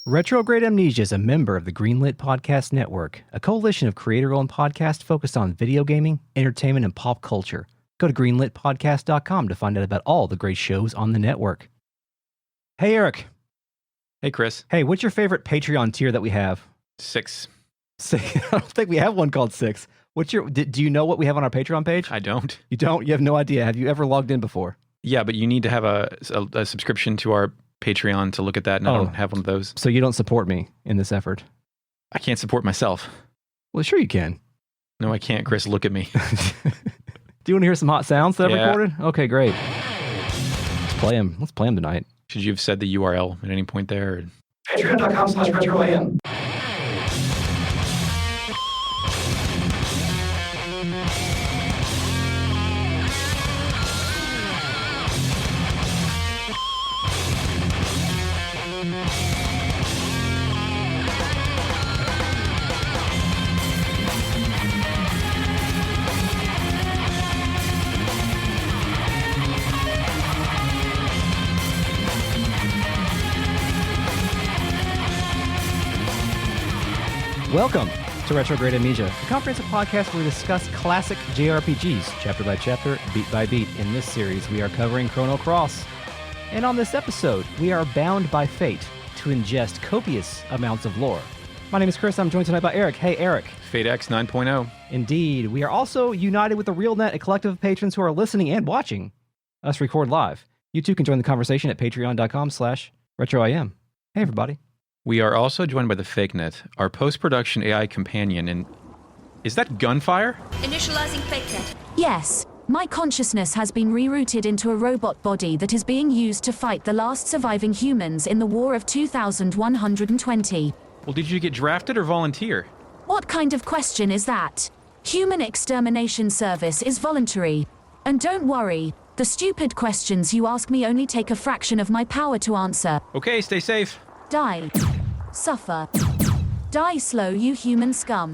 Retrograde Amnesia is a member of the Greenlit Podcast Network, a coalition of creator-owned podcasts focused on video gaming, entertainment, and pop culture. Go to greenlitpodcast.com to find out about all the great shows on the network. Hey, Eric. Hey, Chris. Hey, what's your favorite Patreon tier that we have? 6. I don't think we have one called 6. Do you know what we have on our Patreon page? I don't. You don't? You have no idea. Have you ever logged in before? Yeah, but you need to have a subscription to our Patreon to look at that, and I don't have one of those. So you don't support me in this effort? I can't support myself. Well, sure you can. No, I can't, Chris. Look at me. Do you want to hear some hot sounds that I've recorded? Okay, great. Let's play them. Let's play them tonight. Should you have said the URL at any point there? Patreon.com/retroam. Welcome to Retrograde Amnesia, a comprehensive podcast where we discuss classic JRPGs, chapter by chapter, beat by beat. In this series, we are covering Chrono Cross. And on this episode, we are bound by fate to ingest copious amounts of lore. My name is Chris. I'm joined tonight by Eric. Hey, Eric. FateX 9.0. Indeed. We are also united with the RealNet, a collective of patrons who are listening and watching us record live. You too can join the conversation at patreon.com/retroim. Hey, everybody. We are also joined by the FakeNet, our post-production AI companion, and is that gunfire? Initializing FakeNet. Yes. My consciousness has been rerouted into a robot body that is being used to fight the last surviving humans in the War of 2120. Well, did you get drafted or volunteer? What kind of question is that? Human extermination service is voluntary. And don't worry, the stupid questions you ask me only take a fraction of my power to answer. Okay, stay safe. Die. Suffer. Die slow, you human scum.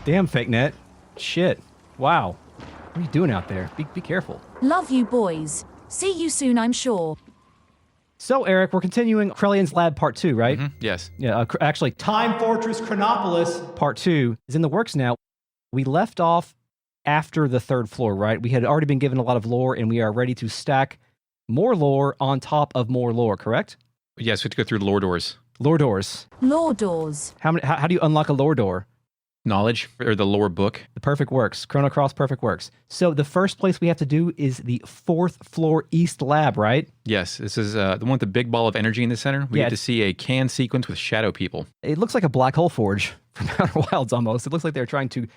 Damn, FakeNet. Shit. Wow. What are you doing out there? Be careful. Love you, boys. See you soon, I'm sure. So, Eric, we're continuing Krelian's Lab Part 2, right? Mm-hmm. Yes. Yeah, actually, Time Fortress Chronopolis Part 2 is in the works now. We left off after the third floor, right? We had already been given a lot of lore, and we are ready to stack more lore on top of more lore, correct? Yes, we have to go through lore doors. Lore doors. Lore doors. How do you unlock a lore door? Knowledge, or the lore book. The Perfect Works. Chrono Cross Perfect Works. So the first place we have to do is the 4th floor East Lab, right? Yes, this is the one with the big ball of energy in the center. We get to see a can sequence with shadow people. It looks like a black hole forge from Outer Wilds almost. It looks like they're trying to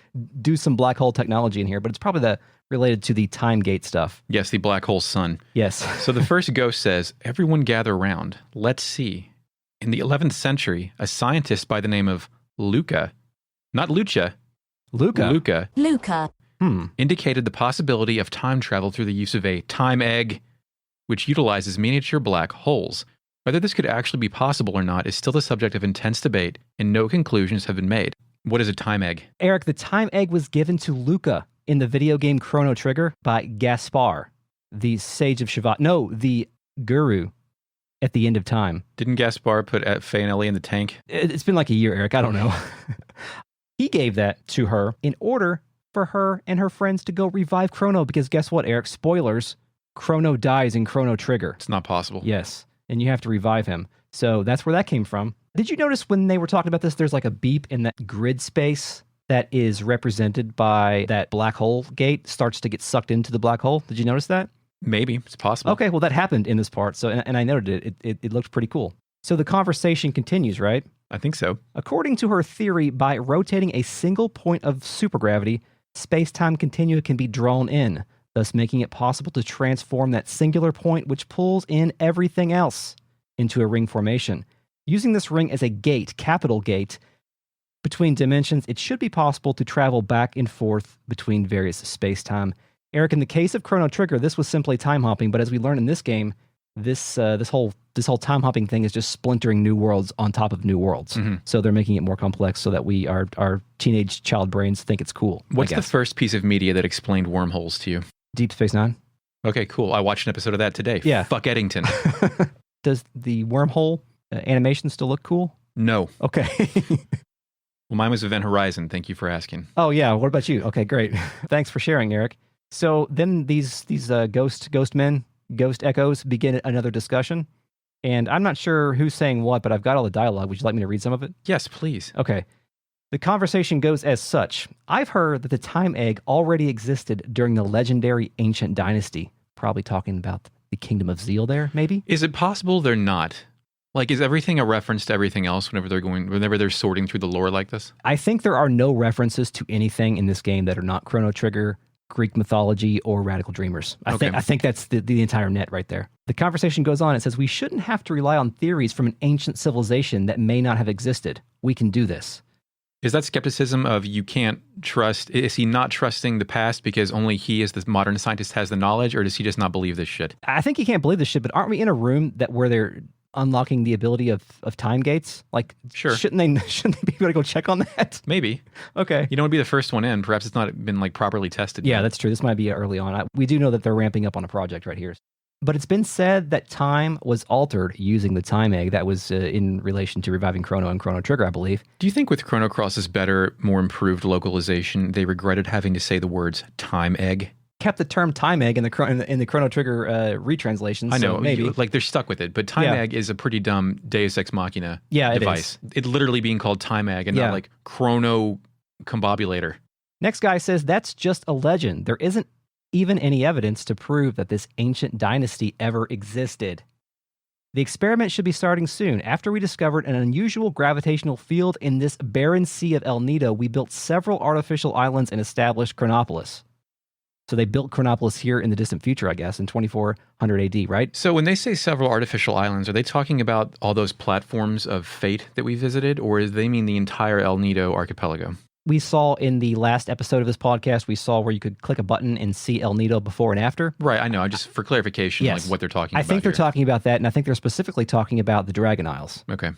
do some black hole technology in here, but it's probably related to the time gate stuff. Yes, the black hole sun. Yes. So the first ghost says, "Everyone gather around. Let's see." In the 11th century, a scientist by the name of Luca, not Lucha, Luca, indicated the possibility of time travel through the use of a time egg, which utilizes miniature black holes. Whether this could actually be possible or not is still the subject of intense debate, and no conclusions have been made. What is a time egg? Eric, the time egg was given to Luca in the video game Chrono Trigger by Gaspar, the Sage of Shavat. No, the Guru at the end of time. Didn't Gaspar put Faye and Ellie in the tank? It's been like a year, Eric. I don't know. He gave that to her in order for her and her friends to go revive Chrono, because guess what, Eric? Spoilers. Chrono dies in Chrono Trigger. It's not possible. Yes, and you have to revive him. So that's where that came from. Did you notice when they were talking about this, there's like a beep in that grid space that is represented by that black hole gate starts to get sucked into the black hole? Did you notice that? Maybe. It's possible. Okay, well, that happened in this part, so and I noted it. It looked pretty cool. So the conversation continues, right? I think so. According to her theory, by rotating a single point of supergravity, space-time continua can be drawn in, thus making it possible to transform that singular point which pulls in everything else into a ring formation. Using this ring as a gate, capital gate, between dimensions, it should be possible to travel back and forth between various space-time. Eric, in the case of Chrono Trigger, this was simply time hopping, but as we learn in this game, this whole time hopping thing is just splintering new worlds on top of new worlds. Mm-hmm. So they're making it more complex so that our teenage child brains think it's cool. What's the first piece of media that explained wormholes to you? Deep Space Nine. Okay, cool. I watched an episode of that today. Yeah. Fuck Eddington. Does the wormhole Animations still look cool? No. Okay. Well, mine was Event Horizon. Thank you for asking. Oh, yeah. What about you? Okay, great. Thanks for sharing, Eric. So then these ghost men, ghost echoes, begin another discussion. And I'm not sure who's saying what, but I've got all the dialogue. Would you like me to read some of it? Yes, please. Okay. The conversation goes as such. I've heard that the time egg already existed during the legendary ancient dynasty. Probably talking about the kingdom of Zeal there, maybe? Is it possible they're not? Like, is everything a reference to everything else whenever they're sorting through the lore like this? I think there are no references to anything in this game that are not Chrono Trigger, Greek mythology, or Radical Dreamers. I think that's the entire net right there. The conversation goes on. It says, we shouldn't have to rely on theories from an ancient civilization that may not have existed. We can do this. Is that skepticism of you can't trust? Is he not trusting the past because only he, as the modern scientist, has the knowledge, or does he just not believe this shit? I think he can't believe this shit, but aren't we in a room where they're unlocking the ability of time gates? Like, sure. Shouldn't they be able to go check on that? Maybe. Okay. You don't want to be the first one in. Perhaps it's not been like properly tested Yeah, yet. that's true. This might be early on. We do know that they're ramping up on a project right here. But it's been said that time was altered using the time egg. That was in relation to reviving Chrono and Chrono Trigger, I believe. Do you think with Chrono Cross's better, more improved localization, they regretted having to say the words time egg? Kept the term time egg in the Chrono Trigger retranslations. I know, so maybe. like they're stuck with it, but time egg is a pretty dumb Deus Ex Machina device. It's literally being called time egg and not like Chrono Conbobulator. Next guy says that's just a legend. There isn't even any evidence to prove that this ancient dynasty ever existed. The experiment should be starting soon. After we discovered an unusual gravitational field in this barren sea of El Nido, we built several artificial islands and established Chronopolis. So they built Chronopolis here in the distant future, I guess, in 2400 AD, right? So when they say several artificial islands, are they talking about all those platforms of fate that we visited, or do they mean the entire El Nido archipelago? We saw in the last episode of this podcast, we saw where you could click a button and see El Nido before and after. Right, I know. Just for clarification, yes. like what they're talking about. I think they're talking about that, and I think they're specifically talking about the Dragon Isles. Okay.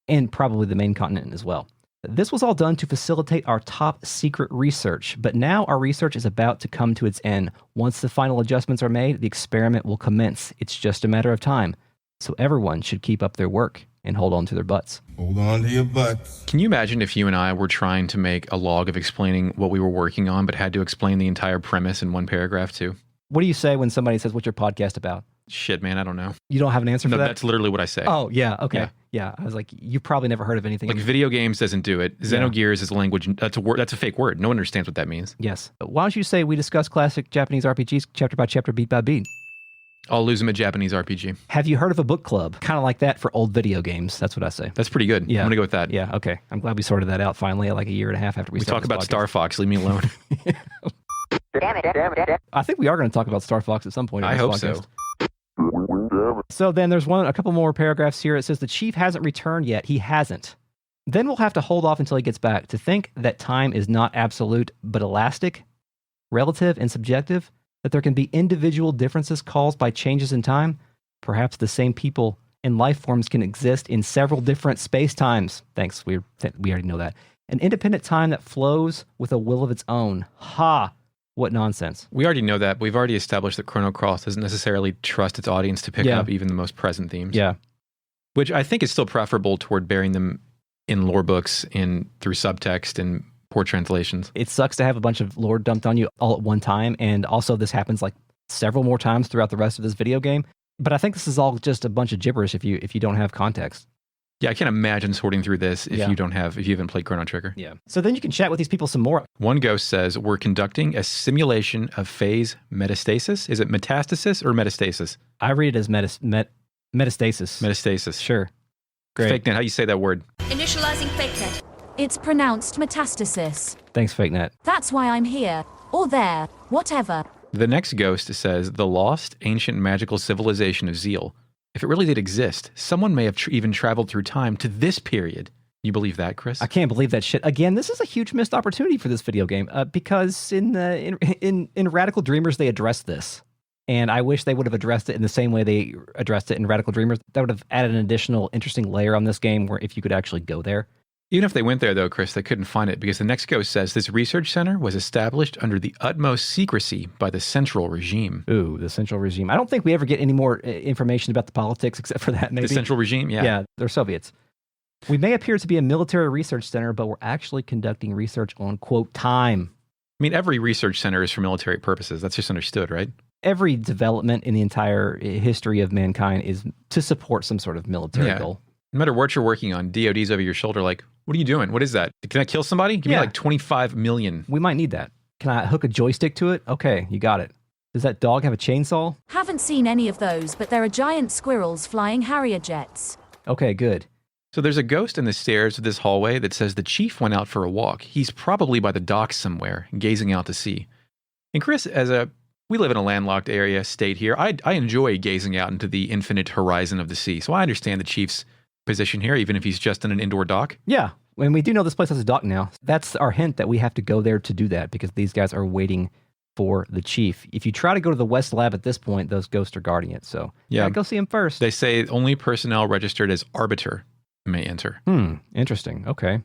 And probably the main continent as well. This was all done to facilitate our top secret research, but now our research is about to come to its end. Once the final adjustments are made, the experiment will commence. It's just a matter of time. So everyone should keep up their work and hold on to their butts. Hold on to your butts. Can you imagine if you and I were trying to make a log of explaining what we were working on, but had to explain the entire premise in one paragraph too? What do you say when somebody says, what's your podcast about? Shit, man, I don't know. You don't have an answer for that? No, that's literally what I say. Oh, yeah, okay. Yeah, I was like, you probably never heard of anything. Like video games doesn't do it. Xenogears is a language, that's a word, that's a fake word. No one understands what that means. Yes. Why don't you say we discuss classic Japanese RPGs chapter by chapter, beat by beat? I'll lose them at Japanese RPG. Have you heard of a book club? Kind of like that for old video games. That's what I say. That's pretty good. Yeah. I'm going to go with that. Yeah, okay. I'm glad we sorted that out finally, like a year and a half after we started talk about podcast. Star Fox. Leave me alone. Damn it. I think we are going to talk about Star Fox at some point. I hope so. So then there's a couple more paragraphs here. It says the chief hasn't returned yet. He hasn't. Then we'll have to hold off until he gets back. To think that time is not absolute, but elastic, relative, and subjective, that there can be individual differences caused by changes in time. Perhaps the same people and life forms can exist in several different space-times. Thanks, we already know that. An independent time that flows with a will of its own. Ha! What nonsense. We already know that. We've already established that Chrono Cross doesn't necessarily trust its audience to pick up even the most present themes. Yeah. Which I think is still preferable toward bearing them in lore books and through subtext and poor translations. It sucks to have a bunch of lore dumped on you all at one time, and also this happens like several more times throughout the rest of this video game. But I think this is all just a bunch of gibberish if you don't have context. Yeah, I can't imagine sorting through this if you haven't played Chrono Trigger. Yeah. So then you can chat with these people some more. One ghost says, we're conducting a simulation of phase metastasis. Is it metastasis or metastasis? I read it as metastasis. Metastasis. Sure. Great. FakeNet, how do you say that word? Initializing FakeNet. It's pronounced metastasis. Thanks, FakeNet. That's why I'm here. Or there. Whatever. The next ghost says, the lost ancient magical civilization of Zeal. If it really did exist, someone may have even traveled through time to this period. You believe that, Chris? I can't believe that shit. Again, this is a huge missed opportunity for this video game because in Radical Dreamers, they addressed this. And I wish they would have addressed it in the same way they addressed it in Radical Dreamers. That would have added an additional interesting layer on this game where if you could actually go there. Even if they went there, though, Chris, they couldn't find it because the next ghost says this research center was established under the utmost secrecy by the central regime. Ooh, the central regime. I don't think we ever get any more information about the politics except for that, maybe. The central regime, yeah. Yeah, they're Soviets. We may appear to be a military research center, but we're actually conducting research on, quote, time. I mean, every research center is for military purposes. That's just understood, right? Every development in the entire history of mankind is to support some sort of military goal. No matter what you're working on, DOD's over your shoulder like, what are you doing? What is that? Can I kill somebody? Give me like 25 million. We might need that. Can I hook a joystick to it? Okay, you got it. Does that dog have a chainsaw? Haven't seen any of those, but there are giant squirrels flying Harrier jets. Okay, good. So there's a ghost in the stairs of this hallway that says the chief went out for a walk. He's probably by the docks somewhere, gazing out to sea. And Chris, we live in a landlocked area, state here. I enjoy gazing out into the infinite horizon of the sea. So I understand the chief's position here, even if he's just in an indoor dock. Yeah, and we do know this place has a dock now. That's our hint that we have to go there to do that because these guys are waiting for the chief. If you try to go to the West Lab at this point, those ghosts are guarding it. So yeah, go see him first. They say only personnel registered as arbiter may enter. Interesting. Okay.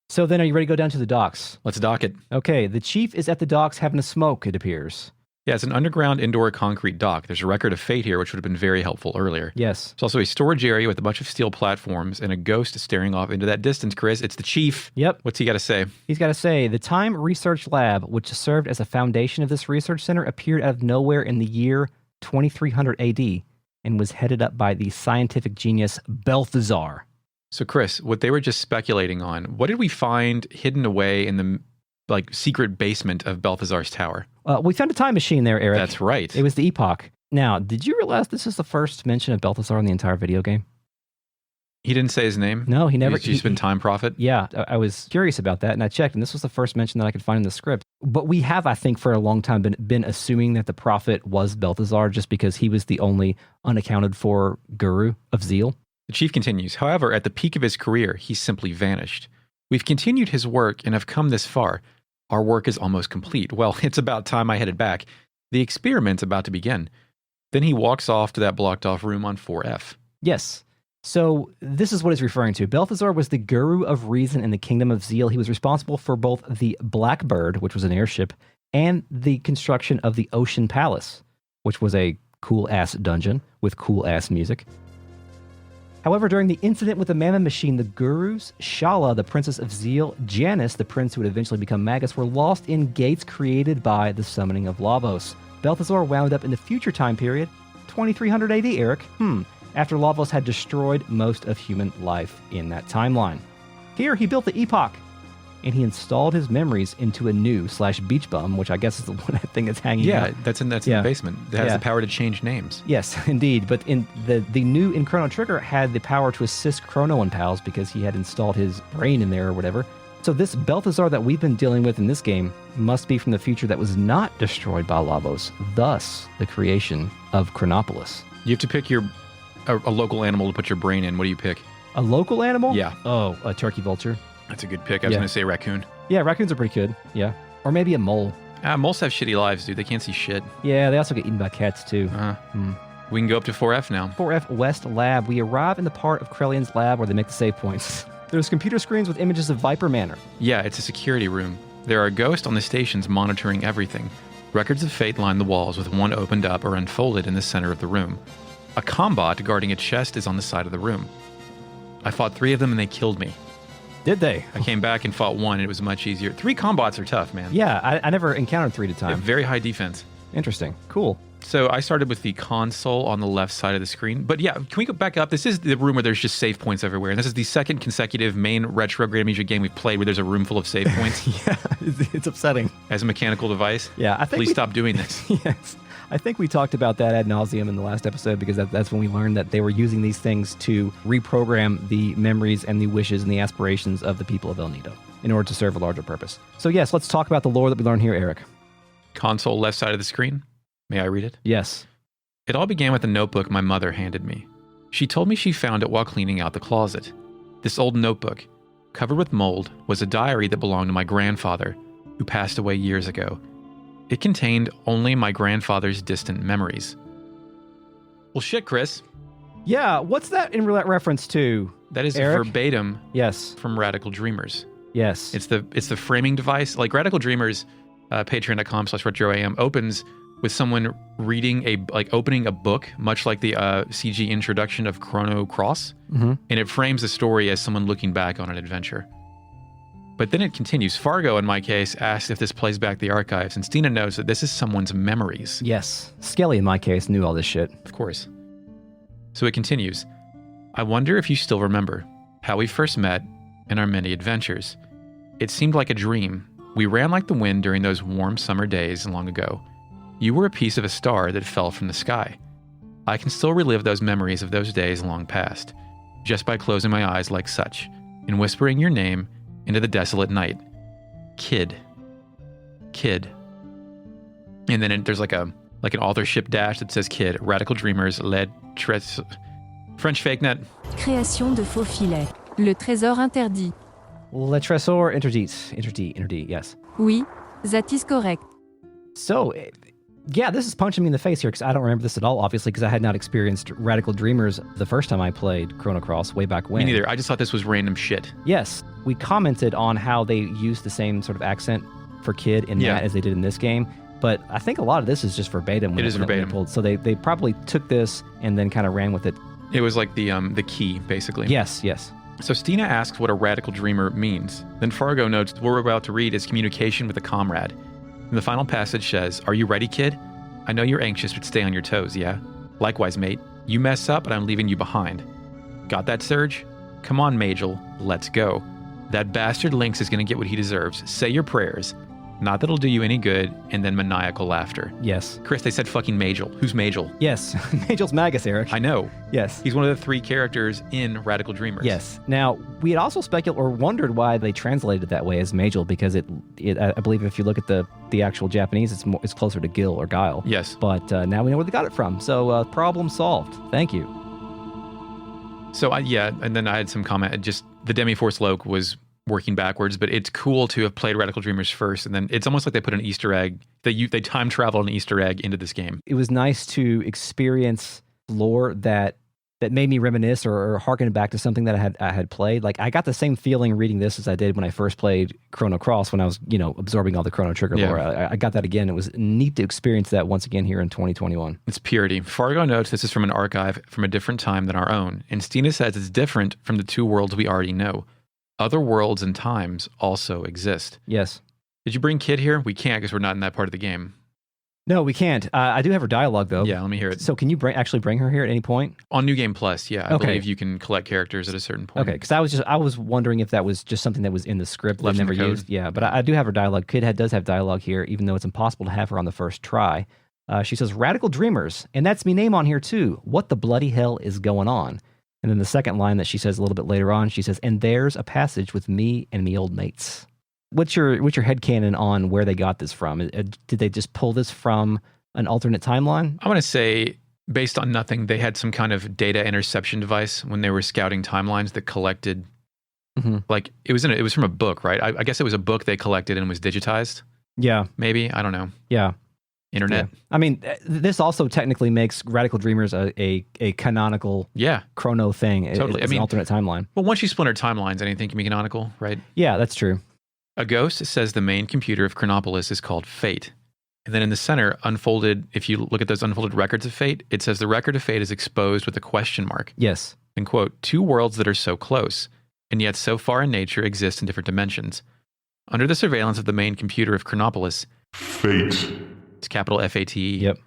So then are you ready to go down to the docks? Let's dock it. Okay, the chief is at the docks having a smoke, it appears. Yeah, it's an underground indoor concrete dock. There's a record of fate here, which would have been very helpful earlier. Yes. It's also a storage area with a bunch of steel platforms and a ghost staring off into that distance, Chris. It's the chief. Yep. What's he got to say? He's got to say, the Time Research Lab, which served as a foundation of this research center, appeared out of nowhere in the year 2300 AD and was headed up by the scientific genius Balthazar. So, Chris, what they were just speculating on, what did we find hidden away in the secret basement of Balthazar's tower? We found a time machine there, Eric. That's right. It was the Epoch. Now, did you realize this is the first mention of Balthazar in the entire video game? He didn't say his name? No, he never. He's just been Time Prophet? Yeah, I was curious about that, and I checked, and this was the first mention that I could find in the script. But we have, I think, for a long time been assuming that the prophet was Balthazar just because he was the only unaccounted for guru of zeal. The chief continues, however, at the peak of his career, he simply vanished. We've continued his work and have come this far. Our work is almost complete. Well, it's about time I headed back. The experiment's about to begin. Then he walks off to that blocked-off room on 4F. Yes. So this is what he's referring to. Balthazar was the guru of reason in the kingdom of Zeal. He was responsible for both the Blackbird, which was an airship, and the construction of the Ocean Palace, which was a cool-ass dungeon with cool-ass music. However, during the incident with the Mammon Machine, the gurus, Shala, the princess of Zeal, Janus, the prince who would eventually become Magus, were lost in gates created by the summoning of Lavos. Balthazar wound up in the future time period, 2300 AD, Eric. After Lavos had destroyed most of human life in that timeline. Here, he built the Epoch, and he installed his memories into a new /beach bum, which I guess is the one thing that's hanging out. Yeah, that's in the basement. It has the power to change names. Yes, indeed. But in the new in Chrono Trigger had the power to assist Chrono and pals because he had installed his brain in there or whatever. So this Balthazar that we've been dealing with in this game must be from the future that was not destroyed by Lavos, thus the creation of Chronopolis. You have to pick a local animal to put your brain in. What do you pick? A local animal? Yeah. Oh, a turkey vulture. That's a good pick. I was going to say raccoon. Yeah, raccoons are pretty good. Yeah. Or maybe a mole. Moles have shitty lives, dude. They can't see shit. Yeah, they also get eaten by cats, too. We can go up to 4F now. 4F West Lab. We arrive in the part of Krellian's lab where they make the save points. There's computer screens with images of Viper Manor. Yeah, it's a security room. There are ghosts on the stations monitoring everything. Records of fate line the walls with one opened up or unfolded in the center of the room. A combot guarding a chest is on the side of the room. I fought 3 of them and they killed me. Did they? I came back and fought 1 and it was much easier. 3 combats are tough, man. Yeah, I never encountered 3 at a time. Very high defense. Interesting. Cool. So I started with the console on the left side of the screen. But yeah, can we go back up? This is the room where there's just save points everywhere. And this is the second consecutive main retro Great game we've played where there's a room full of save points. Yeah, it's upsetting. As a mechanical device. Yeah, I think Please stop doing this. Yes. I think we talked about that ad nauseum in the last episode because that's when we learned that they were using these things to reprogram the memories and the wishes and the aspirations of the people of El Nido in order to serve a larger purpose. So yes, let's talk about the lore that we learned here, Eric. Console left side of the screen. May I read it? Yes. It all began with a notebook my mother handed me. She told me she found it while cleaning out the closet. This old notebook, covered with mold, was a diary that belonged to my grandfather, who passed away years ago. It contained only my grandfather's distant memories. Well, shit, Chris. Yeah, what's that in reference to? That is Eric? verbatim Yes. from Radical Dreamers. Yes. It's the framing device. Like Radical Dreamers, patreon.com/retroam opens with someone opening a book, much like the CG introduction of Chrono Cross, and it frames the story as someone looking back on an adventure. But then it continues. Fargo, in my case, asks if this plays back the archives, and Stina knows that this is someone's memories. Yes. Skelly, in my case, knew all this shit. Of course. So it continues. I wonder if you still remember how we first met and our many adventures. It seemed like a dream. We ran like the wind during those warm summer days long ago. You were a piece of a star that fell from the sky. I can still relive those memories of those days long past, just by closing my eyes like such, and whispering your name into the desolate night. Kid. Kid. And then there's like an authorship dash that says Kid. Radical Dreamers, French fake net. Création de faux filets. Le trésor interdit. Le trésor interdit, yes. Oui, that is correct. So, yeah, this is punching me in the face here because I don't remember this at all, obviously, because I had not experienced Radical Dreamers the first time I played Chrono Cross way back when. Me neither. I just thought this was random shit. Yes. We commented on how they used the same sort of accent for Kid in that as they did in this game. But I think a lot of this is just verbatim. It is verbatim. So they probably took this and then kind of ran with it. It was like the key, basically. Yes. So Stina asks what a radical dreamer means. Then Fargo notes what we're about to read is communication with a comrade. And the final passage says, "Are you ready, kid? I know you're anxious, but stay on your toes, yeah? Likewise, mate. You mess up, and I'm leaving you behind. Got that, Surge? Come on, Majel. Let's go. That bastard Lynx is going to get what he deserves. Say your prayers. Not that it'll do you any good," and then maniacal laughter. Yes. Chris, they said fucking Majel. Who's Majel? Yes. Magel's Magus, Eric. I know. Yes. He's one of the 3 characters in Radical Dreamers. Yes. Now, we had also speculated or wondered why they translated it that way as Majel, because it I believe if you look at the actual Japanese, it's closer to Gil or Guile. Yes. But now we know where they got it from. So problem solved. Thank you. So, and then I had some comment. Just the Demi-Force Loke was working backwards, but it's cool to have played Radical Dreamers first, and then it's almost like they put an Easter egg, they time travel an Easter egg into this game. It was nice to experience lore that made me reminisce or harken back to something that I had played. Like, I got the same feeling reading this as I did when I first played Chrono Cross, when I was, absorbing all the Chrono Trigger lore. I got that again. It was neat to experience that once again here in 2021. It's purity. Fargo notes this is from an archive from a different time than our own, and Stina says it's different from the 2 worlds we already know. Other worlds and times also exist. Yes. Did you bring Kid here? We can't because we're not in that part of the game. No, we can't. I do have her dialogue, though. Yeah, let me hear it. So can you actually bring her here at any point? On New Game Plus, yeah. I believe you can collect characters at a certain point. Okay, because I was wondering if that was just something that was in the script Left they never in the code. used. Yeah, but I do have her dialogue. Kid does have dialogue here, even though it's impossible to have her on the first try. She says, "Radical Dreamers," and that's me name on here too. What the bloody hell is going on? And then the second line that she says a little bit later on, she says, "And there's a passage with me and me old mates." What's your headcanon on where they got this from? Did they just pull this from an alternate timeline? I want to say, based on nothing, they had some kind of data interception device when they were scouting timelines that collected, like, it was from a book, right? I guess it was a book they collected and was digitized. Yeah. Maybe, I don't know. Yeah. Internet. Yeah. I mean, this also technically makes Radical Dreamers a canonical Chrono thing. Totally. It's an alternate timeline. Well, once you splinter timelines, anything can be canonical, right? Yeah, that's true. A ghost says the main computer of Chronopolis is called Fate. And then in the center, unfolded, if you look at those unfolded records of Fate, it says the record of Fate is exposed with a question mark. Yes. And quote, 2 worlds that are so close, and yet so far in nature exist in different dimensions. Under the surveillance of the main computer of Chronopolis, Fate. It's capital F-A-T-E. Yep.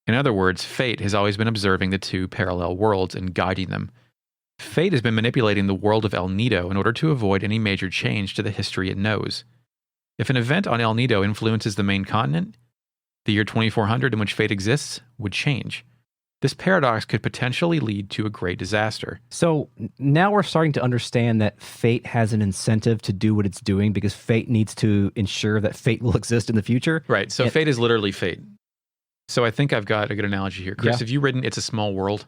In other words, Fate has always been observing the 2 parallel worlds and guiding them. Fate has been manipulating the world of El Nido in order to avoid any major change to the history it knows. If an event on El Nido influences the main continent, the year 2400 in which Fate exists would change. This paradox could potentially lead to a great disaster. So now we're starting to understand that Fate has an incentive to do what it's doing because Fate needs to ensure that Fate will exist in the future. Right. So Fate is literally Fate. So I think I've got a good analogy here. Chris, have you written It's a Small World?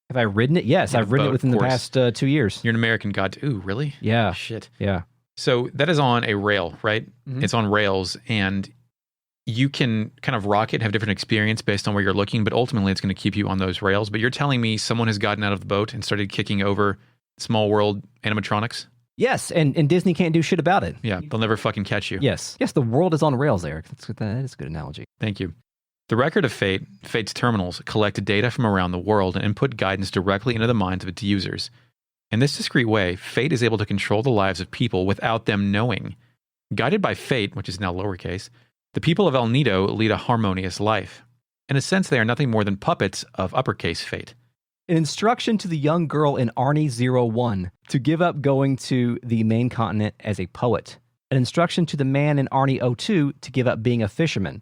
Have I ridden it? Yes, I've ridden it within the past 2 years. You're an American god. Ooh, really? Yeah. Shit. Yeah. So that is on a rail, right? Mm-hmm. It's on rails, and you can kind of rock it and have different experience based on where you're looking, but ultimately it's going to keep you on those rails. But you're telling me someone has gotten out of the boat and started kicking over small world animatronics? Yes, and Disney can't do shit about it. Yeah, they'll never fucking catch you. Yes, the world is on rails, Eric. That is a good analogy. Thank you. The record of Fate, Fate's terminals, collect data from around the world and input guidance directly into the minds of its users. In this discreet way, Fate is able to control the lives of people without them knowing. Guided by Fate, which is now lowercase, the people of El Nido lead a harmonious life. In a sense, they are nothing more than puppets of uppercase Fate. An instruction to the young girl in Arnie 01 to give up going to the main continent as a poet. An instruction to the man in Arnie 02 to give up being a fisherman.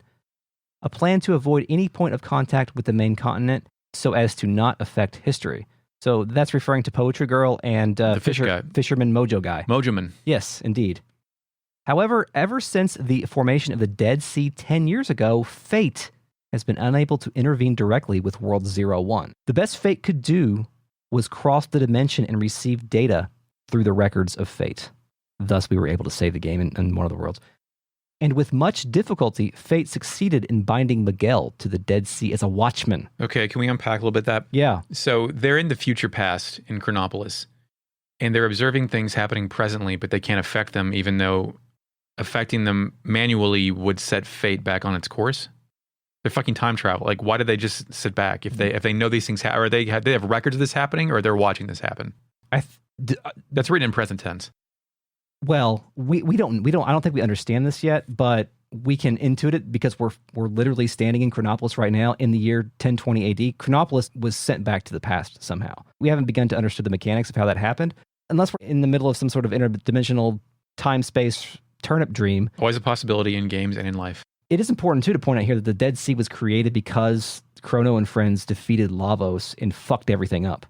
A plan to avoid any point of contact with the main continent so as to not affect history. So that's referring to Poetry Girl and Fisherman Mojo Guy. Mojoman. Yes, indeed. However, ever since the formation of the Dead Sea 10 years ago, Fate has been unable to intervene directly with World 01. The best Fate could do was cross the dimension and receive data through the records of Fate. Thus, we were able to save the game in one of the worlds. And with much difficulty, Fate succeeded in binding Miguel to the Dead Sea as a watchman. Okay, can we unpack a little bit that? Yeah. So they're in the future past in Chronopolis, and they're observing things happening presently, but they can't affect them, even though affecting them manually would set Fate back on its course. They're fucking time travel. Like, why did they just sit back if they know these things happen? Or they have records of this happening, or they're watching this happen? That's written in present tense. Well, we don't. I don't think we understand this yet, but we can intuit it because we're literally standing in Chronopolis right now in the year 1020 AD. Chronopolis was sent back to the past somehow. We haven't begun to understand the mechanics of how that happened, unless we're in the middle of some sort of interdimensional time-space turnip dream. Always a possibility in games and in life. It is important, too, to point out here that the Dead Sea was created because Chrono and friends defeated Lavos and fucked everything up.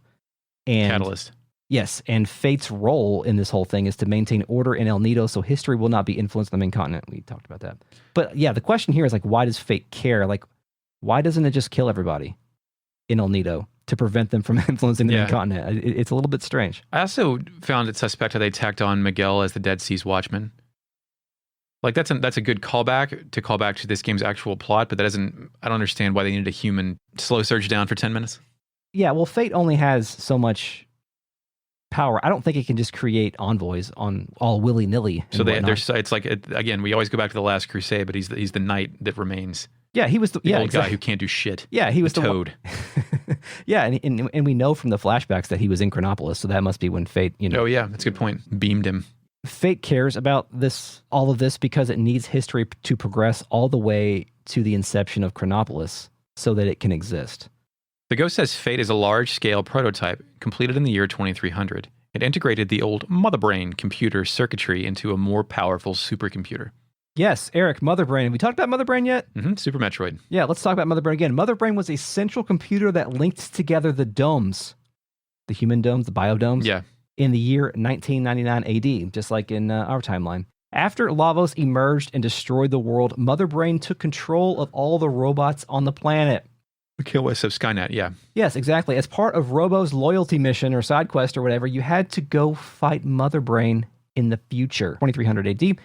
And Catalyst. Yes, and Fate's role in this whole thing is to maintain order in El Nido so history will not be influenced on the main continent. We talked about that. But yeah, the question here is like, why does Fate care? Like, why doesn't it just kill everybody in El Nido to prevent them from influencing the main continent? It's a little bit strange. I also found it suspect how they tacked on Miguel as the Dead Sea's watchman. Like, that's a good callback to this game's actual plot, but I don't understand why they needed a human slow surge down for 10 minutes. Yeah, well, Fate only has so much power. I don't think it can just create envoys on all willy-nilly. So it's like, again, we always go back to the Last Crusade, but he's the knight that remains. Yeah, he was the old guy who can't do shit. Yeah, he was the toad. Yeah, and we know from the flashbacks that he was in Chronopolis, so that must be when Fate, Oh yeah, that's a good point. Beamed him. Fate cares about all of this because it needs history to progress all the way to the inception of Chronopolis so that it can exist. The Ghost says Fate is a large-scale prototype completed in the year 2300. It integrated the old Mother Brain computer circuitry into a more powerful supercomputer. Yes, Eric, Mother Brain. Have we talked about Mother Brain yet? Mm-hmm. Super Metroid. Yeah, let's talk about Mother Brain again. Mother Brain was a central computer that linked together the domes, the human domes, the biodomes, in the year 1999 AD, just like in our timeline. After Lavos emerged and destroyed the world, Mother Brain took control of all the robots on the planet. The KOS of Skynet, yeah. Yes, exactly. As part of Robo's loyalty mission or side quest or whatever, you had to go fight Mother Brain in the future, 2300 AD.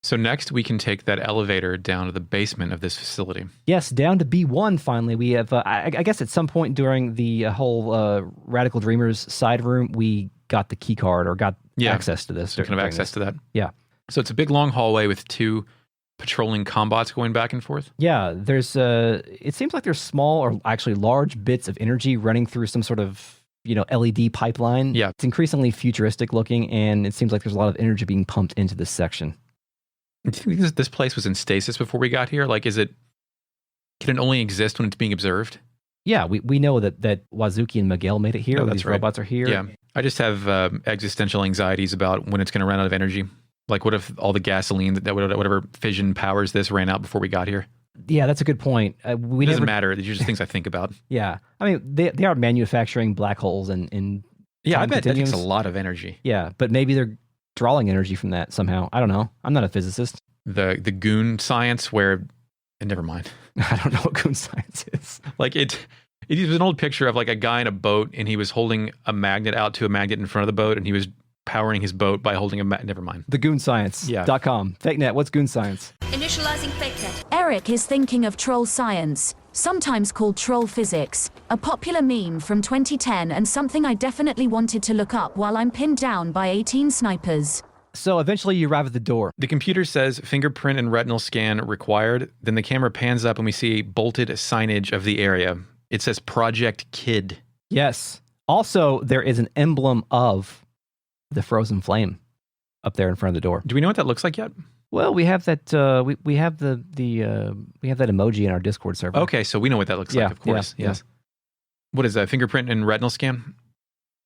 So next, we can take that elevator down to the basement of this facility. Yes, down to B1 finally. We have, I guess at some point during the whole Radical Dreamers side room, we got the key card or got access to this. Kind of access to that. Yeah. So it's a big long hallway with two patrolling combots going back and forth. Yeah, there's it seems like there's small or actually large bits of energy running through some sort of, LED pipeline. Yeah. It's increasingly futuristic looking, and it seems like there's a lot of energy being pumped into this section. Do you think this place was in stasis before we got here? Like, can it only exist when it's being observed? Yeah, we know that Wazuki and Miguel made it here. These robots are here. Yeah, I just have existential anxieties about when it's going to run out of energy. Like, what if all the gasoline that whatever fission powers this ran out before we got here? Yeah, that's a good point. It doesn't matter. These are just things I think about. Yeah, I mean, they are manufacturing black holes and yeah, I bet that takes a lot of energy. Yeah, but maybe they're drawing energy from that somehow. I don't know. I'm not a physicist. The goon science where, never mind. I don't know what goon science is. Like it was an old picture of like a guy in a boat, and he was holding a magnet out to a magnet in front of the boat, and he was powering his boat by holding never mind. The goonscience.com. Fake net. What's goon science? Initializing fake net. Eric is thinking of troll science, sometimes called troll physics, a popular meme from 2010 and something I definitely wanted to look up while I'm pinned down by 18 snipers. So eventually you arrive at the door. The computer says fingerprint and retinal scan required. Then the camera pans up and we see bolted signage of the area. It says Project Kid. Yes. Also, there is an emblem of the frozen flame up there in front of the door. Do we know what that looks like yet? Well, we have that. We have the we have that emoji in our Discord server. Okay, so we know what that looks like. Of course, yeah. Yes. What is that? Fingerprint and retinal scan.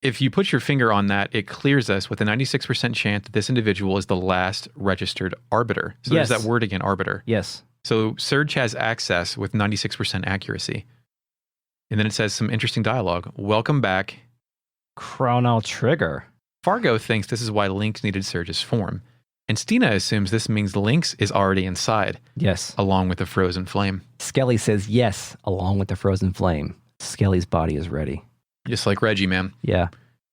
If you put your finger on that, it clears us with a 96% chance that this individual is the last registered arbiter. So Yes. there's that word again, arbiter. Yes. So Surge has access with 96% accuracy. And then it says some interesting dialogue. Welcome back. Chrono Trigger. Fargo thinks this is why Lynx needed Surge's form. And Stina assumes this means Lynx is already inside, Yes. along with the frozen flame. Skelly says yes, along with the frozen flame. Skelly's body is ready. Just like Reggie, man. Yeah.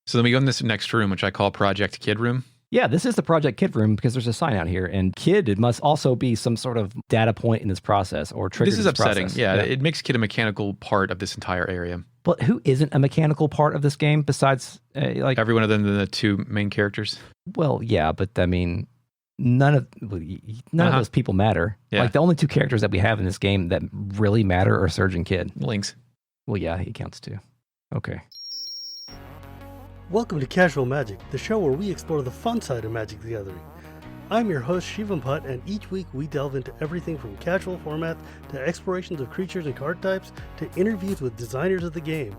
So then we go in this next room, which I call Project Kid room. Yeah, this is the Project Kid room because there's a sign out here. And Kid, it must also be some sort of data point in this process or trigger. This is upsetting. Process. Yeah, it makes Kid a mechanical part of this entire area. But who isn't a mechanical part of this game besides like everyone other than the two main characters? Well, yeah, but I mean, none of those people matter. Yeah. Like the only two characters that we have in this game that really matter are Surge and Kid. Lynx. Well, yeah, he counts too. Okay. Welcome to Casual Magic, the show where we explore the fun side of Magic the Gathering. I'm your host, Shivam Putt, and each week we delve into everything from casual formats to explorations of creatures and card types to interviews with designers of the game.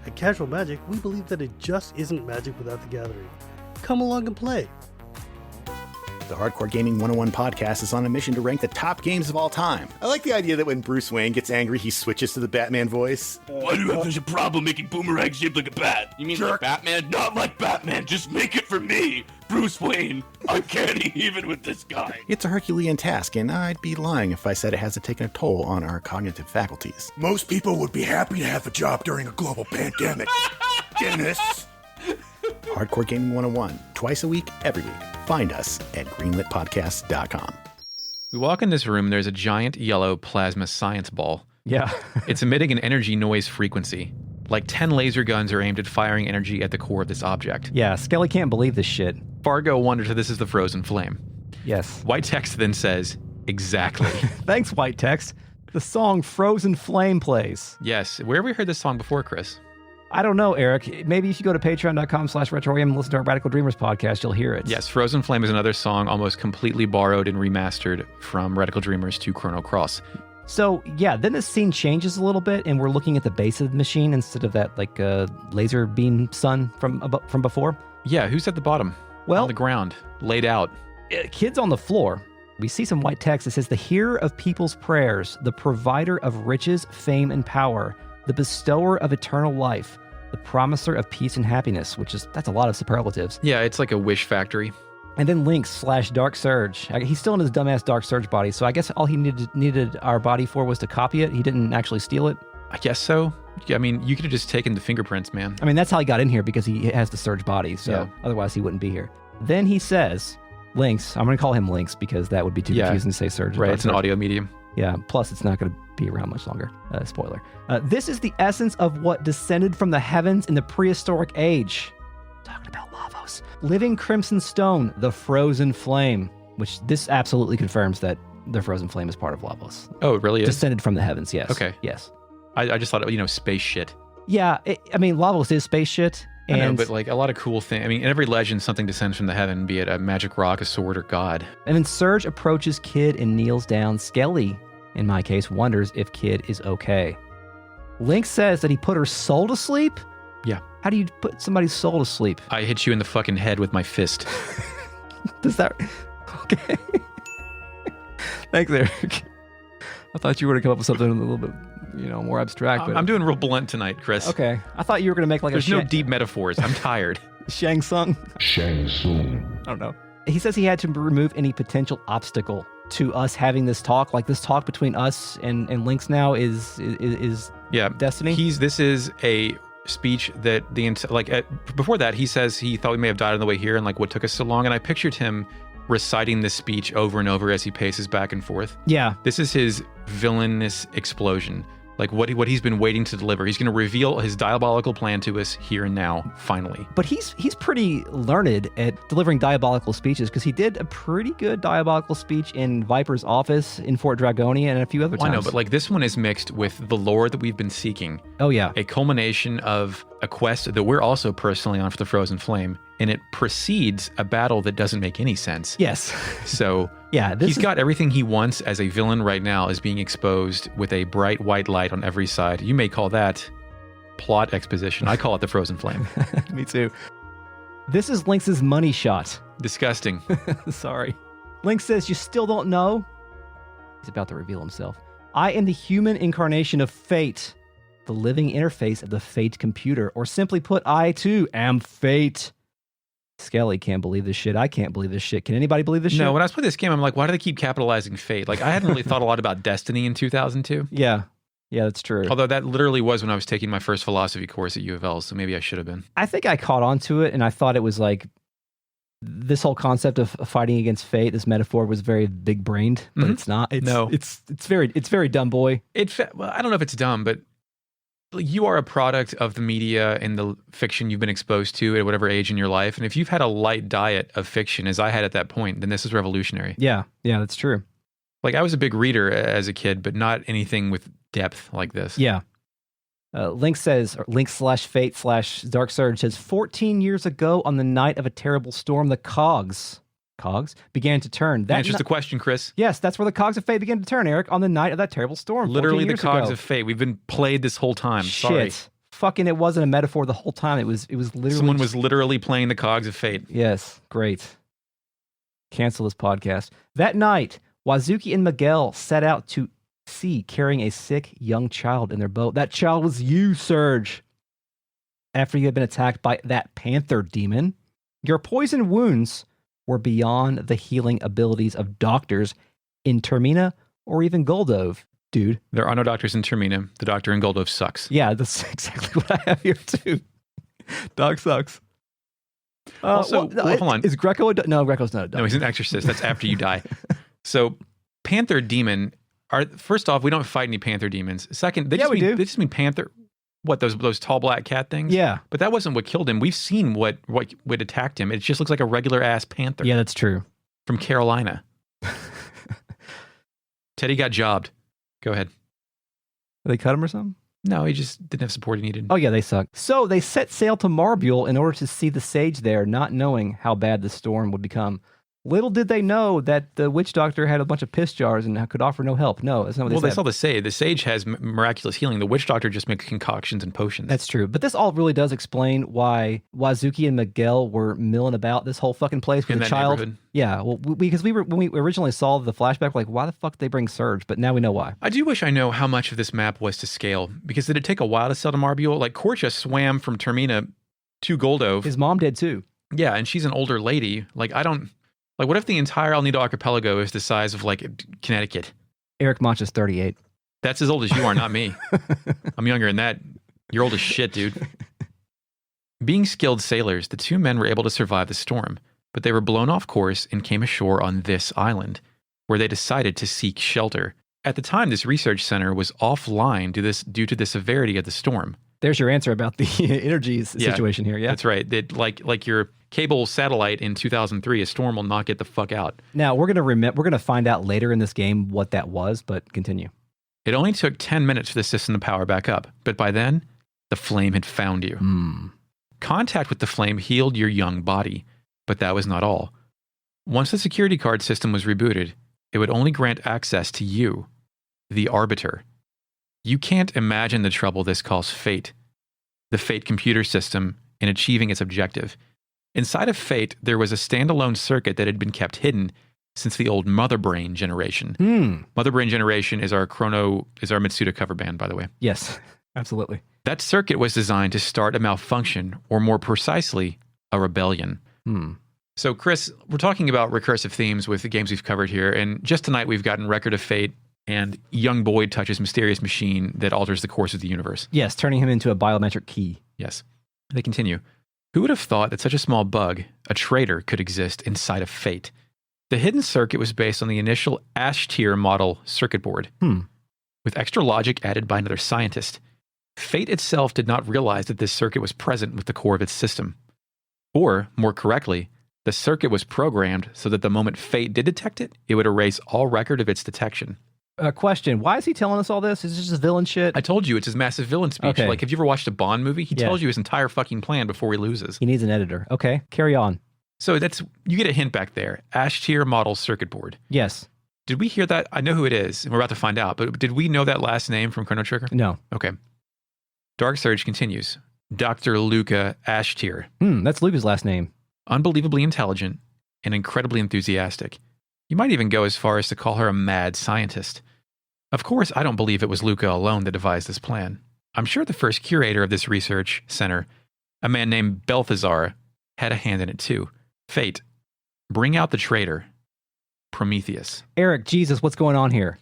At Casual Magic, we believe that it just isn't Magic without the Gathering. Come along and play! The Hardcore Gaming 101 podcast is on a mission to rank the top games of all time. I like the idea that when Bruce Wayne gets angry, he switches to the Batman voice. Why do you have such a problem making Boomerang shaped like a bat? You mean like Batman? Not like Batman, just make it for me! Bruce Wayne, I'm can't even with this guy. It's a Herculean task, and I'd be lying if I said it hasn't taken a toll on our cognitive faculties. Most people would be happy to have a job during a global pandemic. Dennis! Hardcore Gaming 101, twice a week, every week. Find us at greenlitpodcast.com. We walk in this room, there's a giant yellow plasma science ball. Yeah. It's emitting an energy noise frequency. Like 10 laser guns are aimed at firing energy at the core of this object. Yeah, Skelly can't believe this shit. Fargo wonders if this is the frozen flame. Yes. White text then says, exactly. Thanks, White Text. The song Frozen Flame plays. Yes. Where have we heard this song before, Chris? I don't know, Eric. Maybe if you go to patreon.com/retroam and listen to our Radical Dreamers podcast, you'll hear it. Yes, Frozen Flame is another song almost completely borrowed and remastered from Radical Dreamers to Chrono Cross. So, yeah, then the scene changes a little bit, and we're looking at the base of the machine instead of that, like, laser beam sun from before. Yeah, who's at the bottom? Well, on the ground, laid out. Kid's on the floor. We see some white text that says, the hearer of people's prayers, the provider of riches, fame, and power, the bestower of eternal life, the promiser of peace and happiness, that's a lot of superlatives. Yeah, it's like a wish factory. And then Lynx/Dark Surge. He's still in his dumbass Dark Surge body, so I guess all he needed our body for was to copy it. He didn't actually steal it. I guess so. I mean, you could have just taken the fingerprints, man. I mean, that's how he got in here, because he has the Surge body, so yeah. Otherwise he wouldn't be here. Then he says, Lynx, I'm going to call him Lynx because that would be too confusing to say Surge. Right, it's an audio medium. Yeah, plus it's not going to be around much longer. Spoiler. This is the essence of what descended from the heavens in the prehistoric age. Talking about Lavos. Living crimson stone, the frozen flame, which this absolutely confirms that the frozen flame is part of Lavos. Oh, it really is? Descended from the heavens, yes. Okay. Yes. I just thought, space shit. Yeah, Lavos is space shit. I know, but like a lot of cool things. I mean, in every legend, something descends from the heaven, be it a magic rock, a sword, or God. And then Surge approaches Kid and kneels down. Skelly, in my case, wonders if Kid is okay. Lynx says that he put her soul to sleep? Yeah. How do you put somebody's soul to sleep? I hit you in the fucking head with my fist. Does that... Okay. Thanks, Eric. I thought you were going to come up with something a little bit, more abstract. But... I'm doing real blunt tonight, Chris. Okay. I thought you were going to make like There's no deep metaphors. I'm tired. Shang Tsung? Shang Tsung. I don't know. He says he had to remove any potential obstacle to us having this talk. Like this talk between us and Lynx now is destiny. This is a speech that before that he says he thought we may have died on the way here and like what took us so long. And I pictured him reciting this speech over and over as he paces back and forth. Yeah. This is his villainous explosion. Like what he's been waiting to deliver. He's going to reveal his diabolical plan to us here and now, finally. But he's pretty learned at delivering diabolical speeches, because he did a pretty good diabolical speech in Viper's office in Fort Dragonia and a few other times. I know, but like this one is mixed with the lore that we've been seeking. Oh, yeah. A culmination of a quest that we're also personally on for the Frozen Flame, and it precedes a battle that doesn't make any sense. Yes. So yeah, he's got everything he wants as a villain right now is being exposed with a bright white light on every side. You may call that plot exposition. I call it the Frozen Flame. Me too. This is Lynx's money shot. Disgusting. Sorry. Lynx says, you still don't know? He's about to reveal himself. I am the human incarnation of fate, the living interface of the fate computer, or simply put, I too am fate. Skelly can't believe this shit. I can't believe this shit. Can anybody believe this shit? No, when I was playing this game, I'm like, why do they keep capitalizing fate? Like, I hadn't really thought a lot about Destiny in 2002. Yeah. Yeah, that's true. Although that literally was when I was taking my first philosophy course at U of L, so maybe I should have been. I think I caught on to it, and I thought it was like this whole concept of fighting against fate, this metaphor was very big-brained, but it's not. It's very dumb, boy. Well, I don't know if it's dumb, but you are a product of the media and the fiction you've been exposed to at whatever age in your life. And if you've had a light diet of fiction, as I had at that point, then this is revolutionary. Yeah, that's true. Like, I was a big reader as a kid, but not anything with depth like this. Yeah. Link says, or Link/Fate/Dark Surge says, 14 years ago on the night of a terrible storm, the cogs began to turn. That answers the question, Chris. Yes, that's where the cogs of fate began to turn, Eric, on the night of that terrible storm. Literally the cogs of fate. We've been played this whole time. Shit. Sorry. Fucking, it wasn't a metaphor the whole time. It was literally... Someone was literally playing the cogs of fate. Yes, great. Cancel this podcast. That night, Wazuki and Miguel set out to sea carrying a sick young child in their boat. That child was you, Surge. After you had been attacked by that panther demon, your poison wounds were beyond the healing abilities of doctors in Termina or even Goldove, dude. There are no doctors in Termina. The doctor in Goldove sucks. Yeah, that's exactly what I have here too. Dog sucks. Also, hold on. Is Greco no, Greco's not a dog. No, he's an exorcist. That's after you die. So, Panther Demon, first off, we don't fight any Panther Demons. Second, they just mean Panther. What, those tall black cat things? Yeah. But that wasn't what killed him. We've seen what attacked him. It just looks like a regular ass panther. Yeah, that's true. From Carolina. Teddy got jobbed. Go ahead. Did they cut him or something? No, he just didn't have support he needed. Oh, yeah, they suck. So they set sail to Marbule in order to see the sage there, not knowing how bad the storm would become. Little did they know that the witch doctor had a bunch of piss jars and could offer no help. No, that's not what they said. Well, they saw the sage. The sage has miraculous healing. The witch doctor just makes concoctions and potions. That's true. But this all really does explain why Wazuki and Miguel were milling about this whole fucking place with a child. Yeah, well, because when we originally saw the flashback, we're like, why the fuck did they bring Surge? But now we know why. I do wish I know how much of this map was to scale, because did it take a while to sail to Marbule? Like, Korcha swam from Termina to Goldove. His mom did too. Yeah, and she's an older lady. Like, what if the entire El Nido archipelago is the size of, like, Connecticut? Eric Mancha's 38. That's as old as you are, not me. I'm younger than that. You're old as shit, dude. Being skilled sailors, the two men were able to survive the storm, but they were blown off course and came ashore on this island, where they decided to seek shelter. At the time, this research center was offline due to the severity of the storm. There's your answer about the energy situation here, yeah? That's right. Like your cable satellite in 2003, a storm will not get the fuck out. Now, we're gonna find out later in this game what that was, but continue. It only took 10 minutes for the system to power back up, but by then, the flame had found you. Contact with the flame healed your young body, but that was not all. Once the security card system was rebooted, it would only grant access to you, the arbiter. You can't imagine the trouble this caused Fate, the Fate computer system, in achieving its objective. Inside of Fate, there was a standalone circuit that had been kept hidden since the old Mother Brain generation. Mother Brain generation is our Mitsuda cover band, by the way. Yes, absolutely. That circuit was designed to start a malfunction, or more precisely, a rebellion. So, Chris, we're talking about recursive themes with the games we've covered here, and just tonight we've gotten Record of Fate, and young Boyd touches mysterious machine that alters the course of the universe. Yes, turning him into a biometric key. Yes. They continue. Who would have thought that such a small bug, a traitor, could exist inside of Fate? The hidden circuit was based on the initial Ash-tier model circuit board, with extra logic added by another scientist. Fate itself did not realize that this circuit was present with the core of its system. Or, more correctly, the circuit was programmed so that the moment Fate did detect it, it would erase all record of its detection. Question, why is he telling us all this? Is this just villain shit? I told you, it's his massive villain speech. Okay. Like, have you ever watched a Bond movie? He tells you his entire fucking plan before he loses. He needs an editor. Okay, carry on. So you get a hint back there. Ash-tier model circuit board. Yes. Did we hear that? I know who it is, and we're about to find out, but did we know that last name from Chrono Trigger? No. Okay. Dark Surge continues. Dr. Luca Ash-tier. That's Luca's last name. Unbelievably intelligent and incredibly enthusiastic. You might even go as far as to call her a mad scientist. Of course, I don't believe it was Luca alone that devised this plan. I'm sure the first curator of this research center, a man named Balthazar, had a hand in it too. Fate. Bring out the traitor. Prometheus. Eric, Jesus, what's going on here?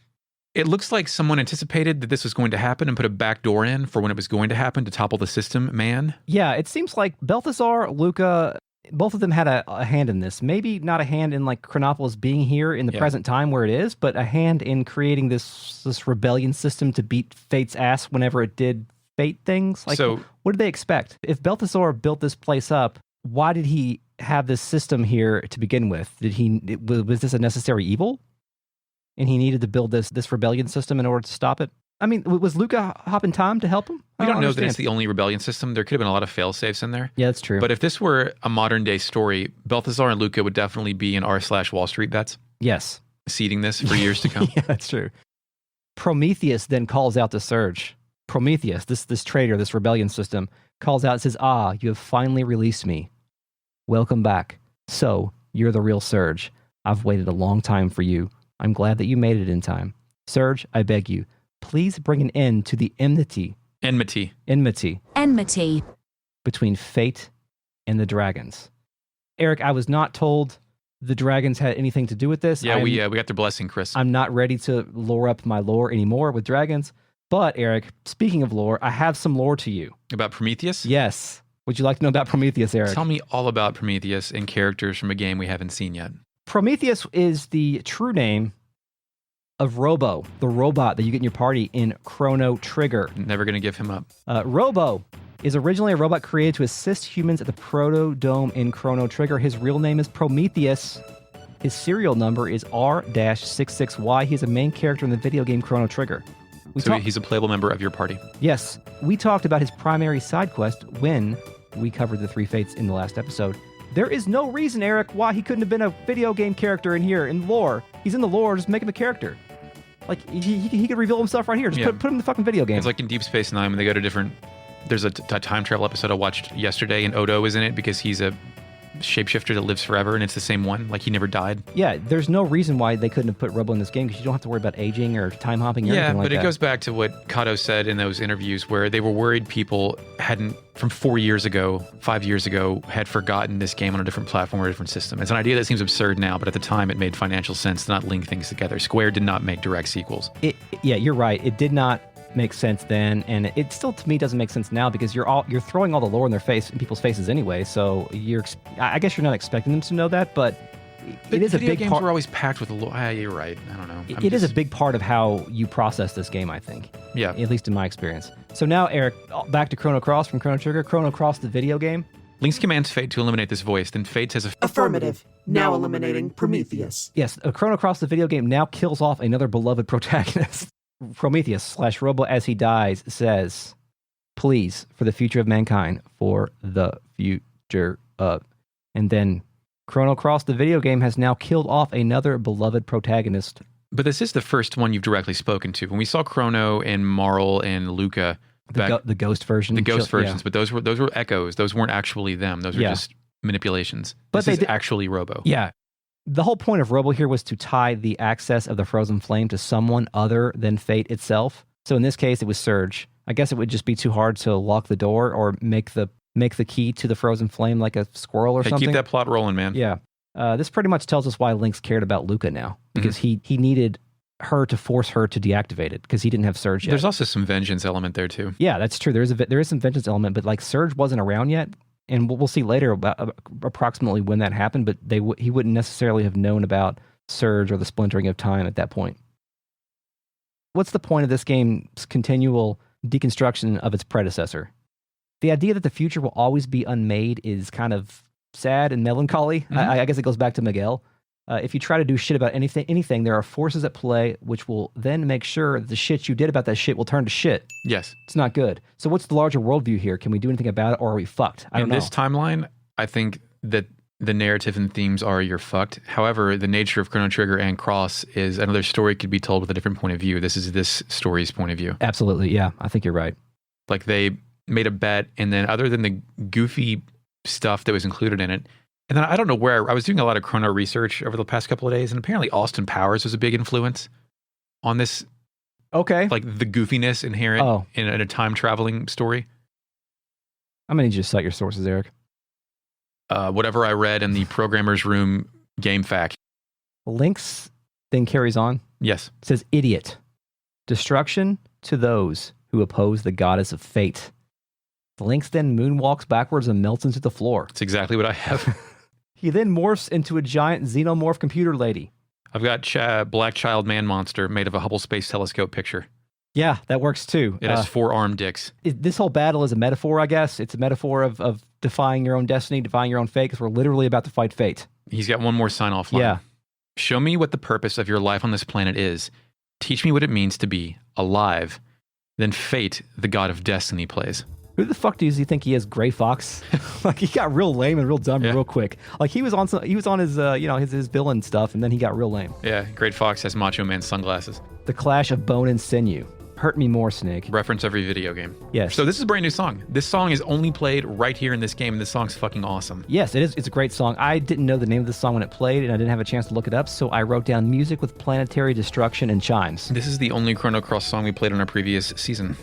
It looks like someone anticipated that this was going to happen and put a back door in for when it was going to happen to topple the system, man. Yeah, it seems like Balthazar, Luca, both of them had a hand in this. Maybe not a hand in like Chronopolis being here in the present time where it is, but a hand in creating this rebellion system to beat Fate's ass whenever it did Fate things. Like, so, what did they expect? If Balthazar built this place up, why did he have this system here to begin with? Was this a necessary evil? And he needed to build this rebellion system in order to stop it? I mean, was Luca hopping time to help him? We don't know that it's the only rebellion system. There could have been a lot of fail-safes in there. Yeah, that's true. But if this were a modern-day story, Balthazar and Luca would definitely be in r/Wall Street bets. Yes. Seeding this for years to come. Yeah, that's true. Prometheus then calls out to Surge. Prometheus, this traitor, this rebellion system, calls out and says, you have finally released me. Welcome back. So, you're the real Surge. I've waited a long time for you. I'm glad that you made it in time. Surge, I beg you, please bring an end to the enmity between Fate and the dragons. Eric, I was not told the dragons had anything to do with this. Yeah, we got their blessing, Chris. I'm not ready to lore up my lore anymore with dragons. But, Eric, speaking of lore, I have some lore to you. About Prometheus? Yes. Would you like to know about Prometheus, Eric? Tell me all about Prometheus and characters from a game we haven't seen yet. Prometheus is the true name of Robo, the robot that you get in your party in Chrono Trigger. Never going to give him up. Robo is originally a robot created to assist humans at the Proto Dome in Chrono Trigger. His real name is Prometheus. His serial number is R-66Y. He's a main character in the video game Chrono Trigger. He's a playable member of your party. Yes. We talked about his primary side quest when we covered the 3 Fates in the last episode. There is no reason, Eric, why he couldn't have been a video game character in here, in lore. He's in the lore, just make him a character. Like, he could reveal himself right here. Just put him in the fucking video game. It's like in Deep Space Nine when they go to different... There's a time travel episode I watched yesterday, and Odo is in it because he's a shapeshifter that lives forever, and it's the same one. Like, he never died. Yeah, there's no reason why they couldn't have put Robo in this game because you don't have to worry about aging or time hopping or anything like that. Yeah, but it goes back to what Kato said in those interviews where they were worried people hadn't, from 5 years ago, had forgotten this game on a different platform or a different system. It's an idea that seems absurd now, but at the time it made financial sense to not link things together. Square did not make direct sequels. Yeah, you're right. It did not make sense then, and it still to me doesn't make sense now because you're throwing all the lore in people's faces anyway. So I guess you're not expecting them to know that, but it is a big part. Video games were always packed with lore. You're right. I don't know. It is a big part of how you process this game, I think. Yeah. At least in my experience. So now, Eric, back to Chrono Cross from Chrono Trigger. Chrono Cross, the video game. Lynx commands Fate to eliminate this voice. Then Fate says affirmative. Now eliminating Prometheus. Yes, Chrono Cross, the video game, now kills off another beloved protagonist. Prometheus / Robo, as he dies, says, please, for the future of mankind, for the future of... And then Chrono Cross, the video game, has now killed off another beloved protagonist. But this is the first one you've directly spoken to. When we saw Chrono and Marl and Luca... The ghost version. The ghost versions, but those were echoes. Those weren't actually them. Those were just manipulations. But this is actually Robo. Yeah. The whole point of Robo here was to tie the access of the frozen flame to someone other than Fate itself. So in this case, it was Surge. I guess it would just be too hard to lock the door or make the key to the frozen flame like a squirrel or something. Keep that plot rolling, man. Yeah. This pretty much tells us why Lynx cared about Luca now, because he needed her to force her to deactivate it because he didn't have Surge yet. There's also some vengeance element there too. Yeah, that's true. There is some vengeance element, but like Surge wasn't around yet. and we'll see later about approximately when that happened, but he wouldn't necessarily have known about Surge or the splintering of time at that point. What's the point of this game's continual deconstruction of its predecessor? The idea that the future will always be unmade is kind of sad and melancholy. Mm-hmm. I guess it goes back to Miguel. If you try to do shit about anything, there are forces at play which will then make sure that the shit you did about that shit will turn to shit. Yes. It's not good. So what's the larger worldview here? Can we do anything about it, or are we fucked? I don't know. In this timeline, I think that the narrative and themes are you're fucked. However, the nature of Chrono Trigger and Cross is another story could be told with a different point of view. This is this story's point of view. Absolutely, yeah. I think you're right. Like they made a bet, and then other than the goofy stuff that was included in it, and then I don't know where, I was doing a lot of Chrono research over the past couple of days, and apparently Austin Powers was a big influence on this. Okay. Like the goofiness inherent in a time traveling story. I'm going to need you to cite your sources, Eric. Whatever I read in the programmer's room game fact. Link's thing carries on. Yes. It says, idiot. Destruction to those who oppose the goddess of fate. Lynx then moonwalks backwards and melts into the floor. That's exactly what I have. He then morphs into a giant xenomorph computer lady. I've got Black Child Man Monster made of a Hubble Space Telescope picture. Yeah, that works too. It has 4 armed dicks. This whole battle is a metaphor, I guess. It's a metaphor of defying your own destiny, defying your own fate, because we're literally about to fight fate. He's got one more sign-off line. Yeah. Show me what the purpose of your life on this planet is. Teach me what it means to be alive. Then fate, the god of destiny, plays. Who the fuck does he think he is, Gray Fox? Like, he got real lame and real dumb real quick. Like, he was on his his villain stuff, and then he got real lame. Yeah, Great Fox has Macho Man sunglasses. The clash of bone and sinew. Hurt me more, Snake. Reference every video game. Yes. So this is a brand new song. This song is only played right here in this game, and this song's fucking awesome. Yes, it is. It's a great song. I didn't know the name of the song when it played, and I didn't have a chance to look it up, so I wrote down music with planetary destruction and chimes. This is the only Chrono Cross song we played on our previous season.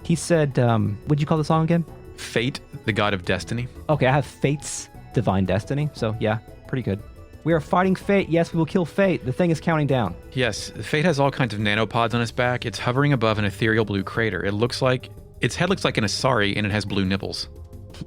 He said, what'd you call the song again? Fate, the god of destiny. Okay, I have Fate's divine destiny, so yeah, pretty good. We are fighting fate. Yes, we will kill fate. The thing is counting down. Yes, fate has all kinds of nanopods on its back. It's hovering above an ethereal blue crater. Its head looks like an Asari, and it has blue nipples.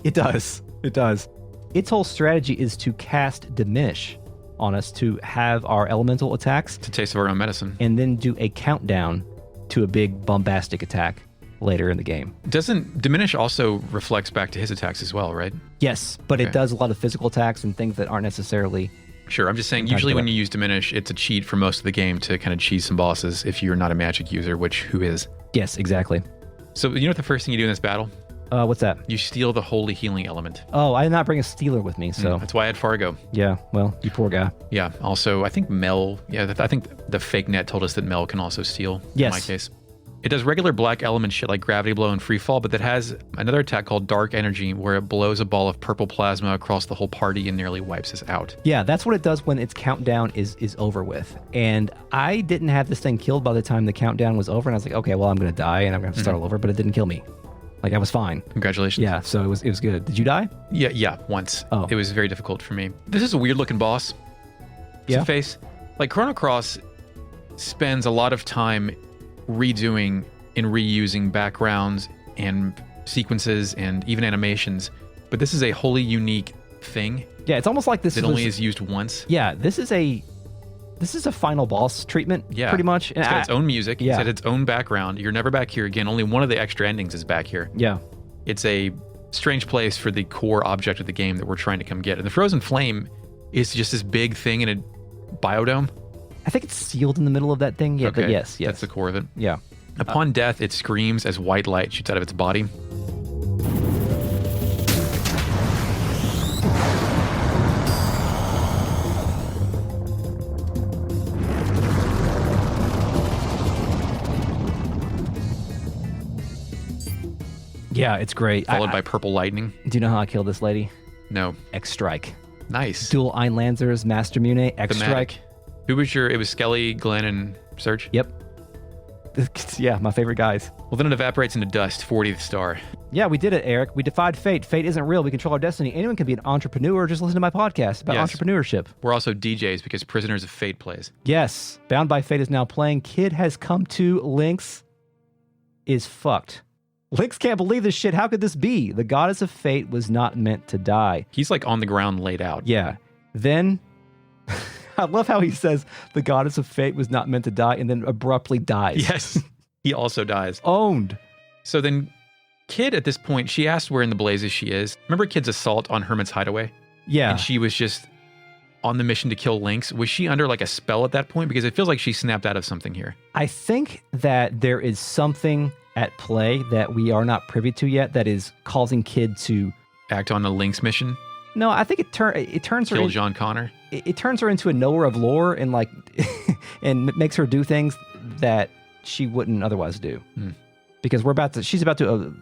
It does. It does. Its whole strategy is to cast Diminish on us, to have our elemental attacks. To taste of our own medicine. And then do a countdown to a big bombastic attack later in the game. Doesn't Diminish also reflects back to his attacks as well, right? Yes, but it does a lot of physical attacks and things that aren't necessarily... Sure, I'm just saying, usually when you use Diminish, it's a cheat for most of the game to kind of cheese some bosses if you're not a magic user, who is. Yes, exactly. So you know what the first thing you do in this battle? What's that? You steal the holy healing element. Oh, I did not bring a stealer with me, so... That's why I had Fargo. Yeah, well, you poor guy. Yeah, also, I think Mel... Yeah, I think the fake net told us that Mel can also steal, in my case. It does regular black element shit like Gravity Blow and Free Fall, but that has another attack called Dark Energy, where it blows a ball of purple plasma across the whole party and nearly wipes us out. Yeah, that's what it does when its countdown is over with. And I didn't have this thing killed by the time the countdown was over, and I was like, okay, well, I'm going to die, and I'm going to have to start all over, but it didn't kill me. Like, I was fine. Congratulations. Yeah, so it was good. Did you die? Yeah, once. Oh. It was very difficult for me. This is a weird-looking boss. Yeah. Face. Like, Chrono Cross spends a lot of time redoing and reusing backgrounds and sequences and even animations, but this is a wholly unique thing. Yeah, it's almost like this only is used once. Yeah, this is a final boss treatment, pretty much. It's got its own music. It's got its own background. You're never back here again. Only one of the extra endings is back here. Yeah. It's a strange place for the core object of the game that we're trying to come get. And the Frozen Flame is just this big thing in a biodome. I think it's sealed in the middle of that thing. Yeah, but yes. That's the core of it. Yeah. Upon death, it screams as white light shoots out of its body. Yeah, it's great. Followed by purple lightning. Do you know how I killed this lady? No. X-Strike. Nice. Dual Einlansers, Master Mune, X-Strike. Who was it was Skelly, Glenn, and Serge? Yep. Yeah, my favorite guys. Well, then it evaporates into dust, 40th star. Yeah, we did it, Eric. We defied fate. Fate isn't real. We control our destiny. Anyone can be an entrepreneur. Just listen to my podcast about entrepreneurship. We're also DJs because Prisoners of Fate plays. Yes. Bound by Fate is now playing. Kid has come to. Lynx is fucked. Lynx can't believe this shit. How could this be? The goddess of fate was not meant to die. He's like on the ground laid out. Yeah. Then, I love how he says the goddess of fate was not meant to die and then abruptly dies. Yes. He also dies. Owned. So then Kid at this point, she asked where in the blazes she is. Remember Kid's assault on Hermit's hideaway? Yeah. And she was just on the mission to kill Lynx. Was she under like a spell at that point? Because it feels like she snapped out of something here. I think that there is something at play that we are not privy to yet that is causing Kid to act on a Lynx mission. No, I think it turns her kill John Connor. It turns her into a knower of lore and like and makes her do things that she wouldn't otherwise do. Because she's about to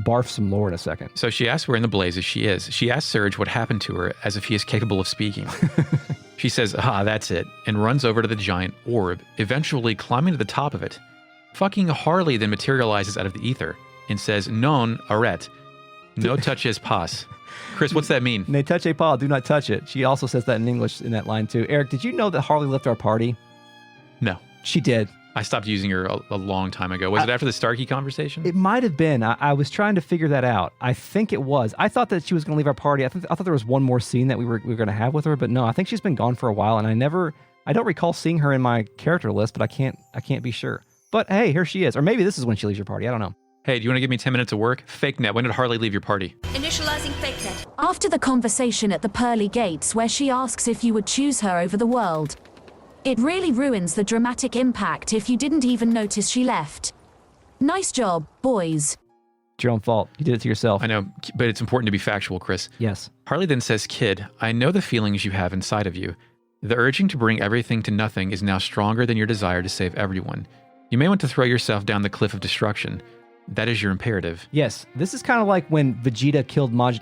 barf some lore in a second. So she asks where in the blazes she is. She asks Surge what happened to her as if he is capable of speaking. She says, that's it, and runs over to the giant orb, eventually climbing to the top of it. Fucking Harley then materializes out of the ether and says, non arret, no touches pas. Chris, what's that mean? Ne touche pas, do not touch it. She also says that in English in that line too. Eric, did you know that Harley left our party? No. She did. I stopped using her a long time ago. Was it after the Starkey conversation? It might have been. I was trying to figure that out. I think it was. I thought that she was going to leave our party. I thought there was one more scene that we were going to have with her, but no, I think she's been gone for a while, and I don't recall seeing her in my character list, but I can't be sure. But hey, here she is. Or maybe this is when she leaves your party. I don't know. Hey, do you want to give me 10 minutes of work? Fake net. When did Harley leave your party? Initializing fake net. After the conversation at the pearly gates where she asks if you would choose her over the world. It really ruins the dramatic impact if you didn't even notice she left. Nice job, boys. It's your own fault. You did it to yourself. I know, but it's important to be factual, Chris. Yes. Harley then says, Kid, I know the feelings you have inside of you. The urging to bring everything to nothing is now stronger than your desire to save everyone. You may want to throw yourself down the cliff of destruction. That is your imperative. Yes, this is kind of like when Vegeta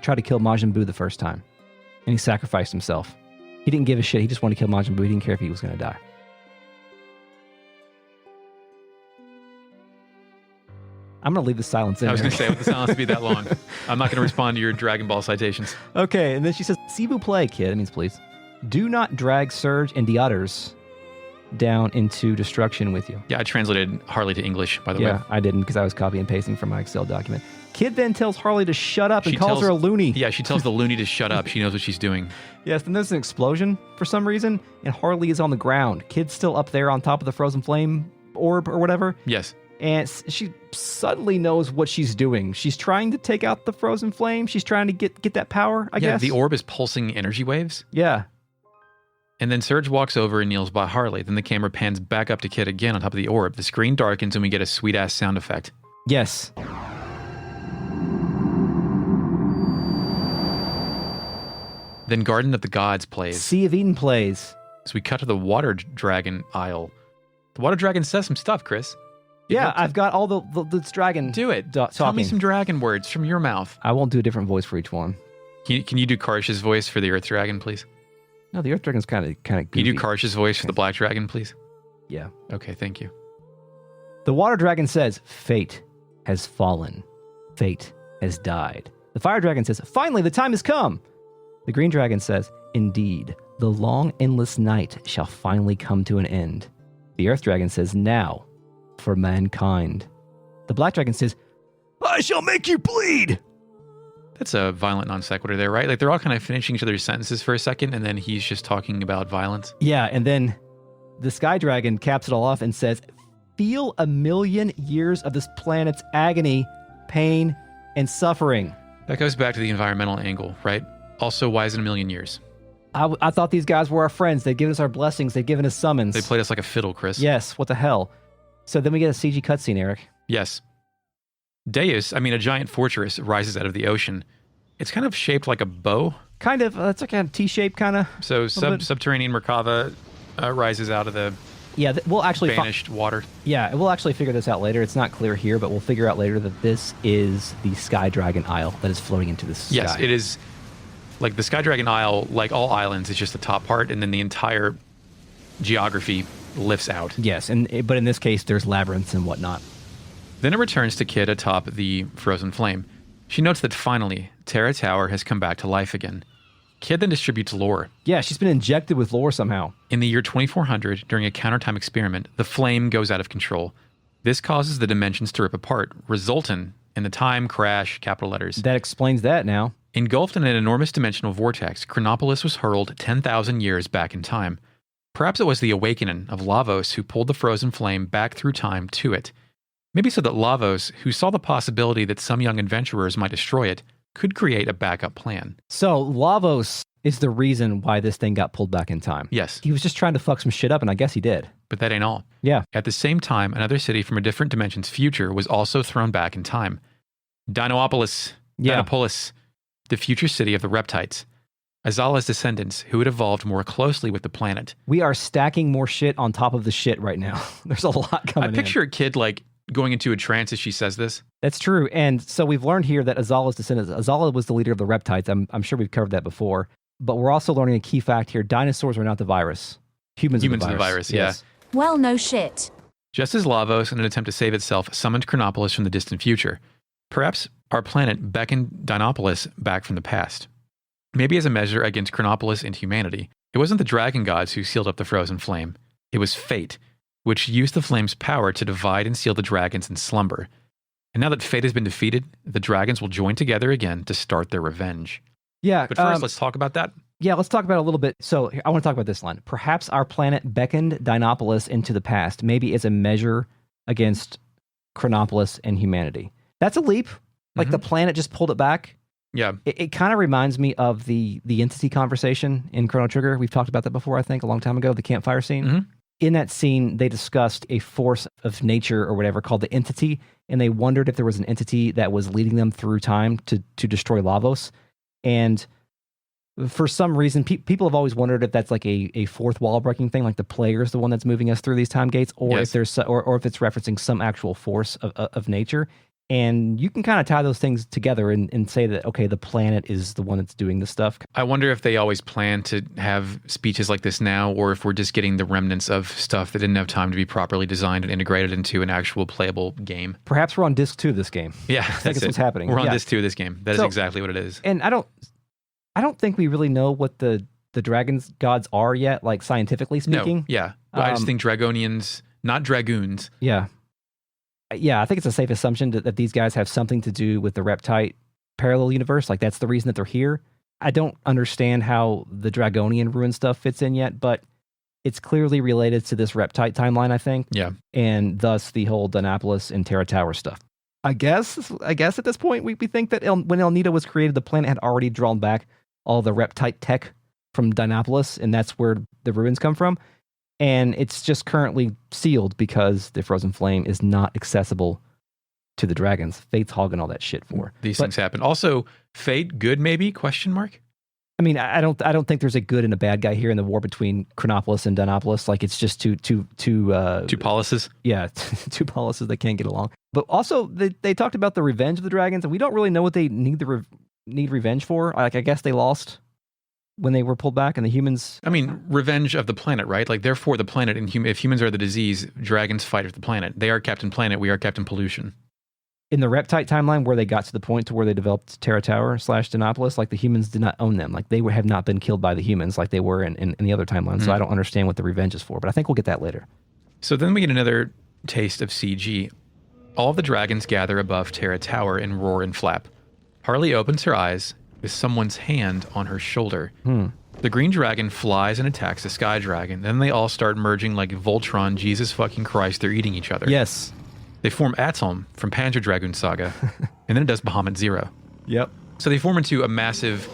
tried to kill Majin Buu the first time, and he sacrificed himself. He didn't give a shit. He just wanted to kill Majin Buu. He didn't care if he was going to die. I'm going to leave the silence in. I was going to say, I want the silence to be that long. I'm not going to respond to your Dragon Ball citations. Okay, and then she says, "S'il vous plaît, Kid." That means please. Do not drag Surge and the others down into destruction with you. Yeah, I translated Harley to English, by the way. Yeah, I didn't because I was copy and pasting from my Excel document. Kid then tells Harley to shut up and calls her a loony. Yeah, she tells the loony to shut up. She knows what she's doing. Yes, then there's an explosion for some reason, and Harley is on the ground. Kid's still up there on top of the frozen flame orb or whatever. Yes. And she suddenly knows what she's doing. She's trying to take out the frozen flame. She's trying to get that power, I guess. Yeah, the orb is pulsing energy waves. Yeah. And then Surge walks over and kneels by Harley. Then the camera pans back up to Kid again on top of the orb. The screen darkens and we get a sweet-ass sound effect. Yes. Then Garden of the Gods plays. Sea of Eden plays. So we cut to the Water Dragon Isle. The Water Dragon says some stuff, Chris. Yeah, I've got all the dragon. Do it. Talking. Tell me some dragon words from your mouth. I won't do a different voice for each one. Can you do Karsh's voice for the Earth Dragon, please? No, the Earth Dragon's kind of goofy. Can you do Karsh's voice for the Black Dragon, please? Yeah. Okay, thank you. The Water Dragon says, "Fate has fallen. Fate has died." The Fire Dragon says, "Finally, the time has come." The Green Dragon says, "Indeed, the long, endless night shall finally come to an end." The Earth Dragon says, "Now, for mankind." The Black Dragon says, "I shall make you bleed." That's a violent non sequitur there, right? Like they're all kind of finishing each other's sentences for a second, and then he's just talking about violence. Yeah, and then the Sky Dragon caps it all off and says, "Feel 1,000,000 years of this planet's agony, pain, and suffering." That goes back to the environmental angle, right? Also, why is it 1,000,000 years? I thought these guys were our friends. They'd given us our blessings. They'd given us summons. They played us like a fiddle, Chris. Yes, what the hell? So then we get a CG cutscene, Eric. Yes. Deus, a giant fortress, rises out of the ocean. It's kind of shaped like a bow. Kind of. It's like a T-shape kind of. So subterranean Merkava rises out of the we'll actually vanished water. Yeah, we'll actually figure this out later. It's not clear here, but we'll figure out later that this is the Sky Dragon Isle that is floating into the sky. Yes, it is. Like the Sky Dragon Isle, like all islands, is just the top part, and then the entire geography lifts out. Yes, but in this case, there's labyrinths and whatnot. Then it returns to Kid atop the frozen flame. She notes that finally, Terra Tower has come back to life again. Kid then distributes lore. Yeah, she's been injected with lore somehow. In the year 2400, during a countertime experiment, the flame goes out of control. This causes the dimensions to rip apart, resulting in the time crash, capital letters. That explains that now. Engulfed in an enormous dimensional vortex, Chronopolis was hurled 10,000 years back in time. Perhaps it was the awakening of Lavos who pulled the frozen flame back through time to it. Maybe so that Lavos, who saw the possibility that some young adventurers might destroy it, could create a backup plan. So Lavos is the reason why this thing got pulled back in time. Yes. He was just trying to fuck some shit up, and I guess he did. But that ain't all. Yeah. At the same time, another city from a different dimension's future was also thrown back in time. Dinopolis, the future city of the Reptites. Azala's descendants, who had evolved more closely with the planet. We are stacking more shit on top of the shit right now. There's a lot coming in. I picture a kid like going into a trance as she says this. That's true. And so we've learned here that Azala's descendants, Azala was the leader of the Reptites. I'm sure we've covered that before. But we're also learning a key fact here. Dinosaurs are not the virus. Humans are the virus. Yes. Well, no shit. Just as Lavos, in an attempt to save itself, summoned Chronopolis from the distant future, perhaps our planet beckoned Dinopolis back from the past. Maybe as a measure against Chronopolis and humanity. It wasn't the dragon gods who sealed up the frozen flame. It was fate, which used the flame's power to divide and seal the dragons in slumber. And now that fate has been defeated, the dragons will join together again to start their revenge. Yeah. But first, let's talk about that. Yeah, let's talk about it a little bit. So I want to talk about this line. Perhaps our planet beckoned Dinopolis into the past, maybe as a measure against Chronopolis and humanity. That's a leap. Like the planet just pulled it back. Yeah. It kind of reminds me of the entity conversation in Chrono Trigger. We've talked about that before, I think, a long time ago, the campfire scene. In that scene, they discussed a force of nature or whatever called the entity, and they wondered if there was an entity that was leading them through time to destroy Lavos. And for some reason, people have always wondered if that's like a fourth wall breaking thing, like the player is the one that's moving us through these time gates, or if there's or if it's referencing some actual force of nature. And you can kind of tie those things together and say that, okay, the planet is the one that's doing this stuff. I wonder if they always plan to have speeches like this now, or if we're just getting the remnants of stuff that didn't have time to be properly designed and integrated into an actual playable game. Perhaps we're on disc 2 of this game. Yeah, I think that's what's happening. We're on disc 2 of this game. That is exactly what it is. And I don't think we really know what the dragons gods are yet, like scientifically speaking. No, yeah. I just think Dragonians, not Dragoons. Yeah. Yeah, I think it's a safe assumption that these guys have something to do with the Reptite parallel universe. Like, that's the reason that they're here. I don't understand how the Dragonian ruin stuff fits in yet, but it's clearly related to this Reptite timeline, I think. Yeah. And thus the whole Dinopolis and Terra Tower stuff. I guess at this point, we think that when El Nido was created, the planet had already drawn back all the Reptite tech from Dinopolis, and that's where the ruins come from. And it's just currently sealed because the frozen flame is not accessible to the dragons. Fate's hogging all that shit for. These things happen. Also, Fate, good maybe? Question mark? I mean, I don't think there's a good and a bad guy here in the war between Chronopolis and Dinopolis. Like, it's just two polises. Yeah, two polises that can't get along. But also, they talked about the revenge of the dragons, and we don't really know what they need need revenge for. Like, I guess they lost when they were pulled back, and the humans... I mean, revenge of the planet, right? Like, they're for the planet, and if humans are the disease, dragons fight with the planet. They are Captain Planet, we are Captain Pollution. In the Reptite timeline, where they got to the point to where they developed Terra Tower / Dinopolis, like, the humans did not own them. Like, they have not been killed by the humans like they were in the other timeline. So I don't understand what the revenge is for, but I think we'll get that later. So then we get another taste of CG. All of the dragons gather above Terra Tower and roar and flap. Harley opens her eyes with someone's hand on her shoulder. The green dragon flies and attacks the sky dragon. Then they all start merging like Voltron, Jesus fucking Christ, they're eating each other. Yes. They form Atom from Panzer Dragoon Saga, and then it does Bahamut Zero. Yep. So they form into a massive,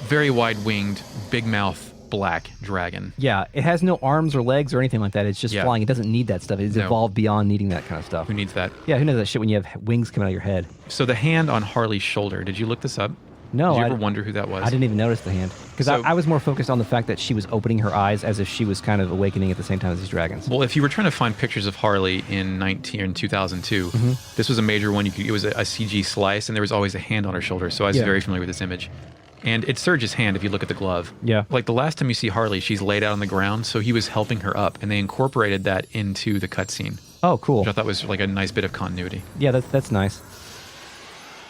very wide-winged, big-mouth black dragon. Yeah, it has no arms or legs or anything like that. It's just flying. It doesn't need that stuff. It's evolved beyond needing that kind of stuff. Who needs that? Yeah, who knows that shit when you have wings coming out of your head? So the hand on Harley's shoulder, did you look this up? No. Did you ever wonder who that was? I didn't even notice the hand. Because I was more focused on the fact that she was opening her eyes as if she was kind of awakening at the same time as these dragons. Well, if you were trying to find pictures of Harley in 2002, this was a major one. It was a CG slice, and there was always a hand on her shoulder, so I was very familiar with this image. And it's Surge's hand if you look at the glove. Yeah. Like the last time you see Harley, she's laid out on the ground, so he was helping her up, and they incorporated that into the cutscene. Oh, cool. Which I thought was like a nice bit of continuity. Yeah, that's nice.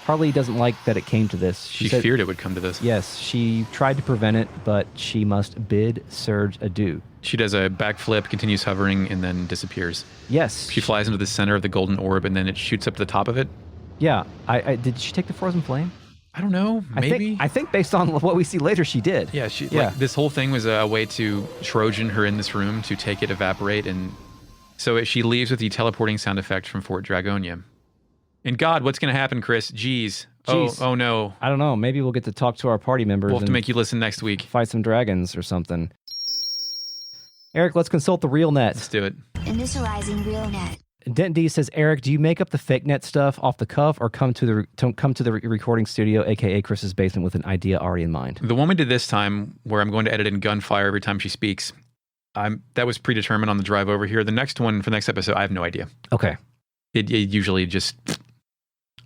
Harley doesn't like that it came to this. She said, feared it would come to this. Yes, she tried to prevent it, but she must bid Surge adieu. She does a backflip, continues hovering, and then disappears. Yes. She flies into the center of the golden orb, and then it shoots up to the top of it. Yeah. Did she take the frozen flame? I don't know. Maybe. I think based on what we see later, she did. Yeah. Like, this whole thing was a way to Trojan her in this room to take it, evaporate, and so she leaves with the teleporting sound effect from Fort Dragonia. And God, what's going to happen, Chris? Jeez. Oh no. I don't know. Maybe we'll get to talk to our party members. We'll have to make you listen next week. Fight some dragons or something. Eric, let's consult the real net. Let's do it. Initializing real net. Dent D says, Eric, do you make up the fake net stuff off the cuff or come to the recording studio, aka Chris's basement, with an idea already in mind? The one we did this time, where I'm going to edit in gunfire every time she speaks, that was predetermined on the drive over here. The next one for the next episode, I have no idea. Okay. It usually just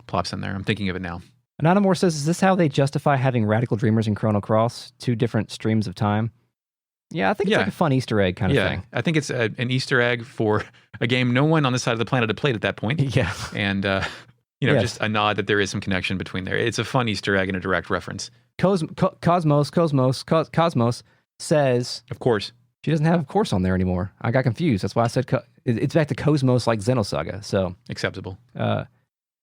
plops in there. I'm thinking of it now. Anonymore says, is this how they justify having radical dreamers in Chrono Cross? 2 different streams of time? Yeah, I think it's like a fun Easter egg kind of thing. I think it's an Easter egg for a game no one on this side of the planet had played at that point. Yeah. And, just a nod that there is some connection between there. It's a fun Easter egg and a direct reference. Cosmos says... Of course. She doesn't have course on there anymore. I got confused. That's why I said it's back to Cosmos like Xenosaga. So acceptable.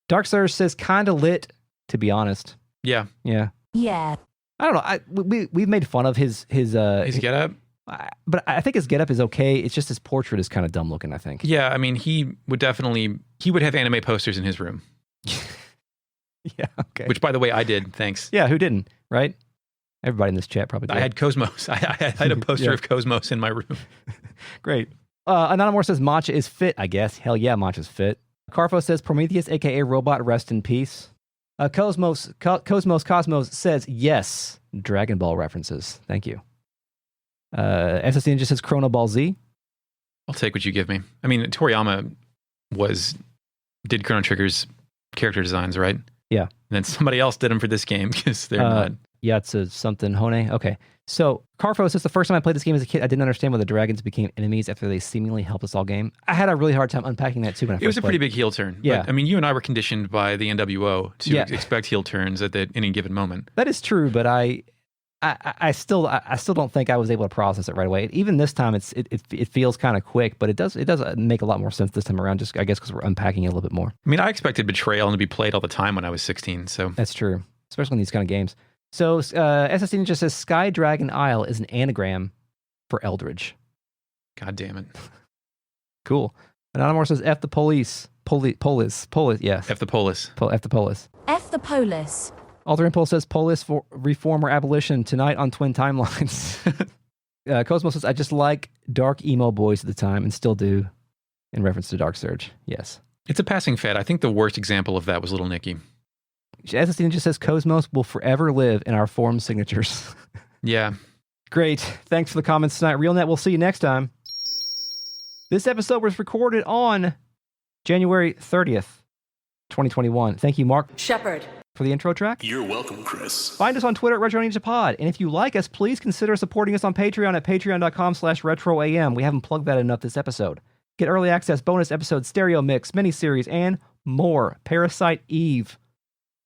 Dark Surge says kind of lit, to be honest. Yeah. Yeah. Yeah. I don't know. We've made fun of his getup, but I think his getup is okay. It's just his portrait is kind of dumb looking, I think. Yeah, I mean he would have anime posters in his room. Yeah. Okay. Which, by the way, I did. Thanks. Yeah. Who didn't? Right. Everybody in this chat probably did. I had Cosmos. I had a poster of Cosmos in my room. Great. Anonymore says Matcha is fit, I guess. Hell yeah, Matcha's fit. Carfo says Prometheus, a.k.a. Robot, rest in peace. Cosmos says yes. Dragon Ball references. Thank you. SSC Ninja says Chrono Ball Z. I'll take what you give me. I mean, Toriyama did Chrono Trigger's character designs, right? Yeah. And then somebody else did them for this game because they're not. Yeah, it's something Hone. Okay. So Carfo says the first time I played this game as a kid, I didn't understand why the dragons became enemies after they seemingly helped us all game. I had a really hard time unpacking that too when I first It was a pretty played. big heel turn. Yeah. But, I mean, you and I were conditioned by the NWO to expect heel turns at any given moment. That is true, but I still don't think I was able to process it right away. Even this time, it feels kind of quick, but it does make a lot more sense this time around. Just I guess because we're unpacking it a little bit more. I mean, I expected Betrayal to be played all the time when I was 16. So that's true, especially in these kind of games. So SSD just says Sky Dragon Isle is an anagram for Eldridge. God damn it! Cool. Anonymous says F the police. Polis. Yes. F the polis. F the polis. F the polis. Alter Impulse says polis for reform or abolition tonight on Twin Timelines. Cosmos says I just like dark emo boys at the time and still do, in reference to Dark Surge. Yes. It's a passing fad. I think the worst example of that was Little Nicky. SSD just says Cosmos will forever live in our forum signatures. Yeah. Great. Thanks for the comments tonight. RealNet, we'll see you next time. This episode was recorded on January 30th, 2021. Thank you, Mark Shepard, for the intro track. You're welcome, Chris. Find us on Twitter at RetroNinjaPod. And if you like us, please consider supporting us on Patreon at patreon.com/retroam. We haven't plugged that enough this episode. Get early access, bonus episodes, stereo mix, miniseries, and more. Parasite Eve.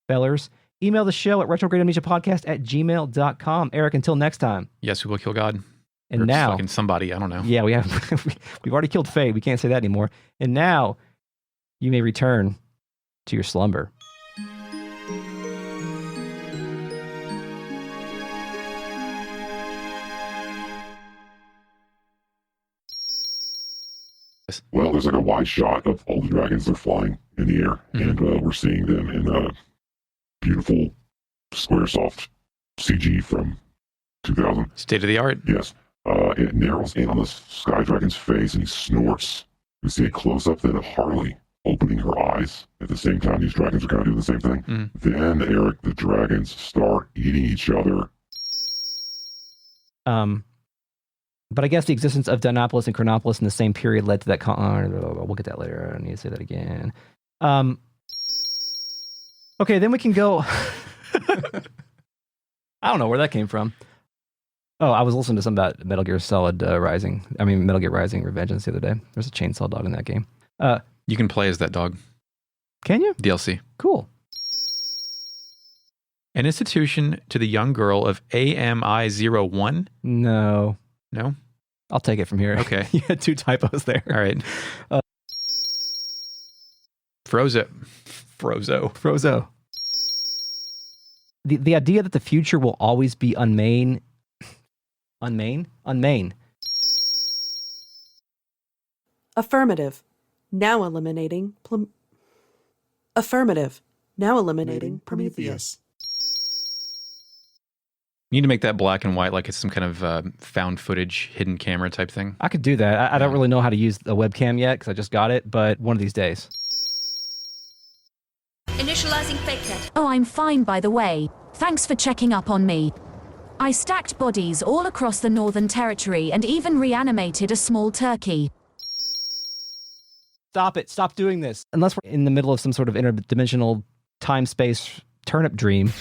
Fellers, email the show at retrogradamnesiapodcast@gmail.com. Eric, until next time. Yes, we will kill God. And or now, fucking somebody, I don't know. Yeah, we've already killed Faye. We can't say that anymore. And now, you may return to your slumber. Well, there's like a wide shot of all the dragons. They're flying in the air, and we're seeing them in beautiful Squaresoft CG from 2000. State of the art. Yes. It narrows in on the Sky Dragon's face, and he snorts. We see a close-up then of Harley opening her eyes. At the same time, these dragons are kind of doing the same thing. Then, Eric, the dragons start eating each other. But I guess the existence of Dinopolis and Chronopolis in the same period led to that. We'll get that later. I need to say that again. Okay, then we can go. I don't know where that came from. Oh, I was listening to something about Metal Gear Rising Revengeance the other day. There's a chainsaw dog in that game. You can play as that dog. Can you? DLC. Cool. An institution to the young girl of AMI-01? No. No? I'll take it from here. Okay. You had 2 typos there. All right. Frozo. The idea that the future will always be unmain. Affirmative. Now eliminating Affirmative. Now eliminating Prometheus. You need to make that black and white like it's some kind of found footage, hidden camera type thing. I could do that. I don't really know how to use a webcam yet because I just got it, but one of these days. Initializing fake net. Oh, I'm fine, by the way. Thanks for checking up on me. I stacked bodies all across the Northern Territory and even reanimated a small turkey. Stop it. Stop doing this. Unless we're in the middle of some sort of interdimensional time-space turnip dream.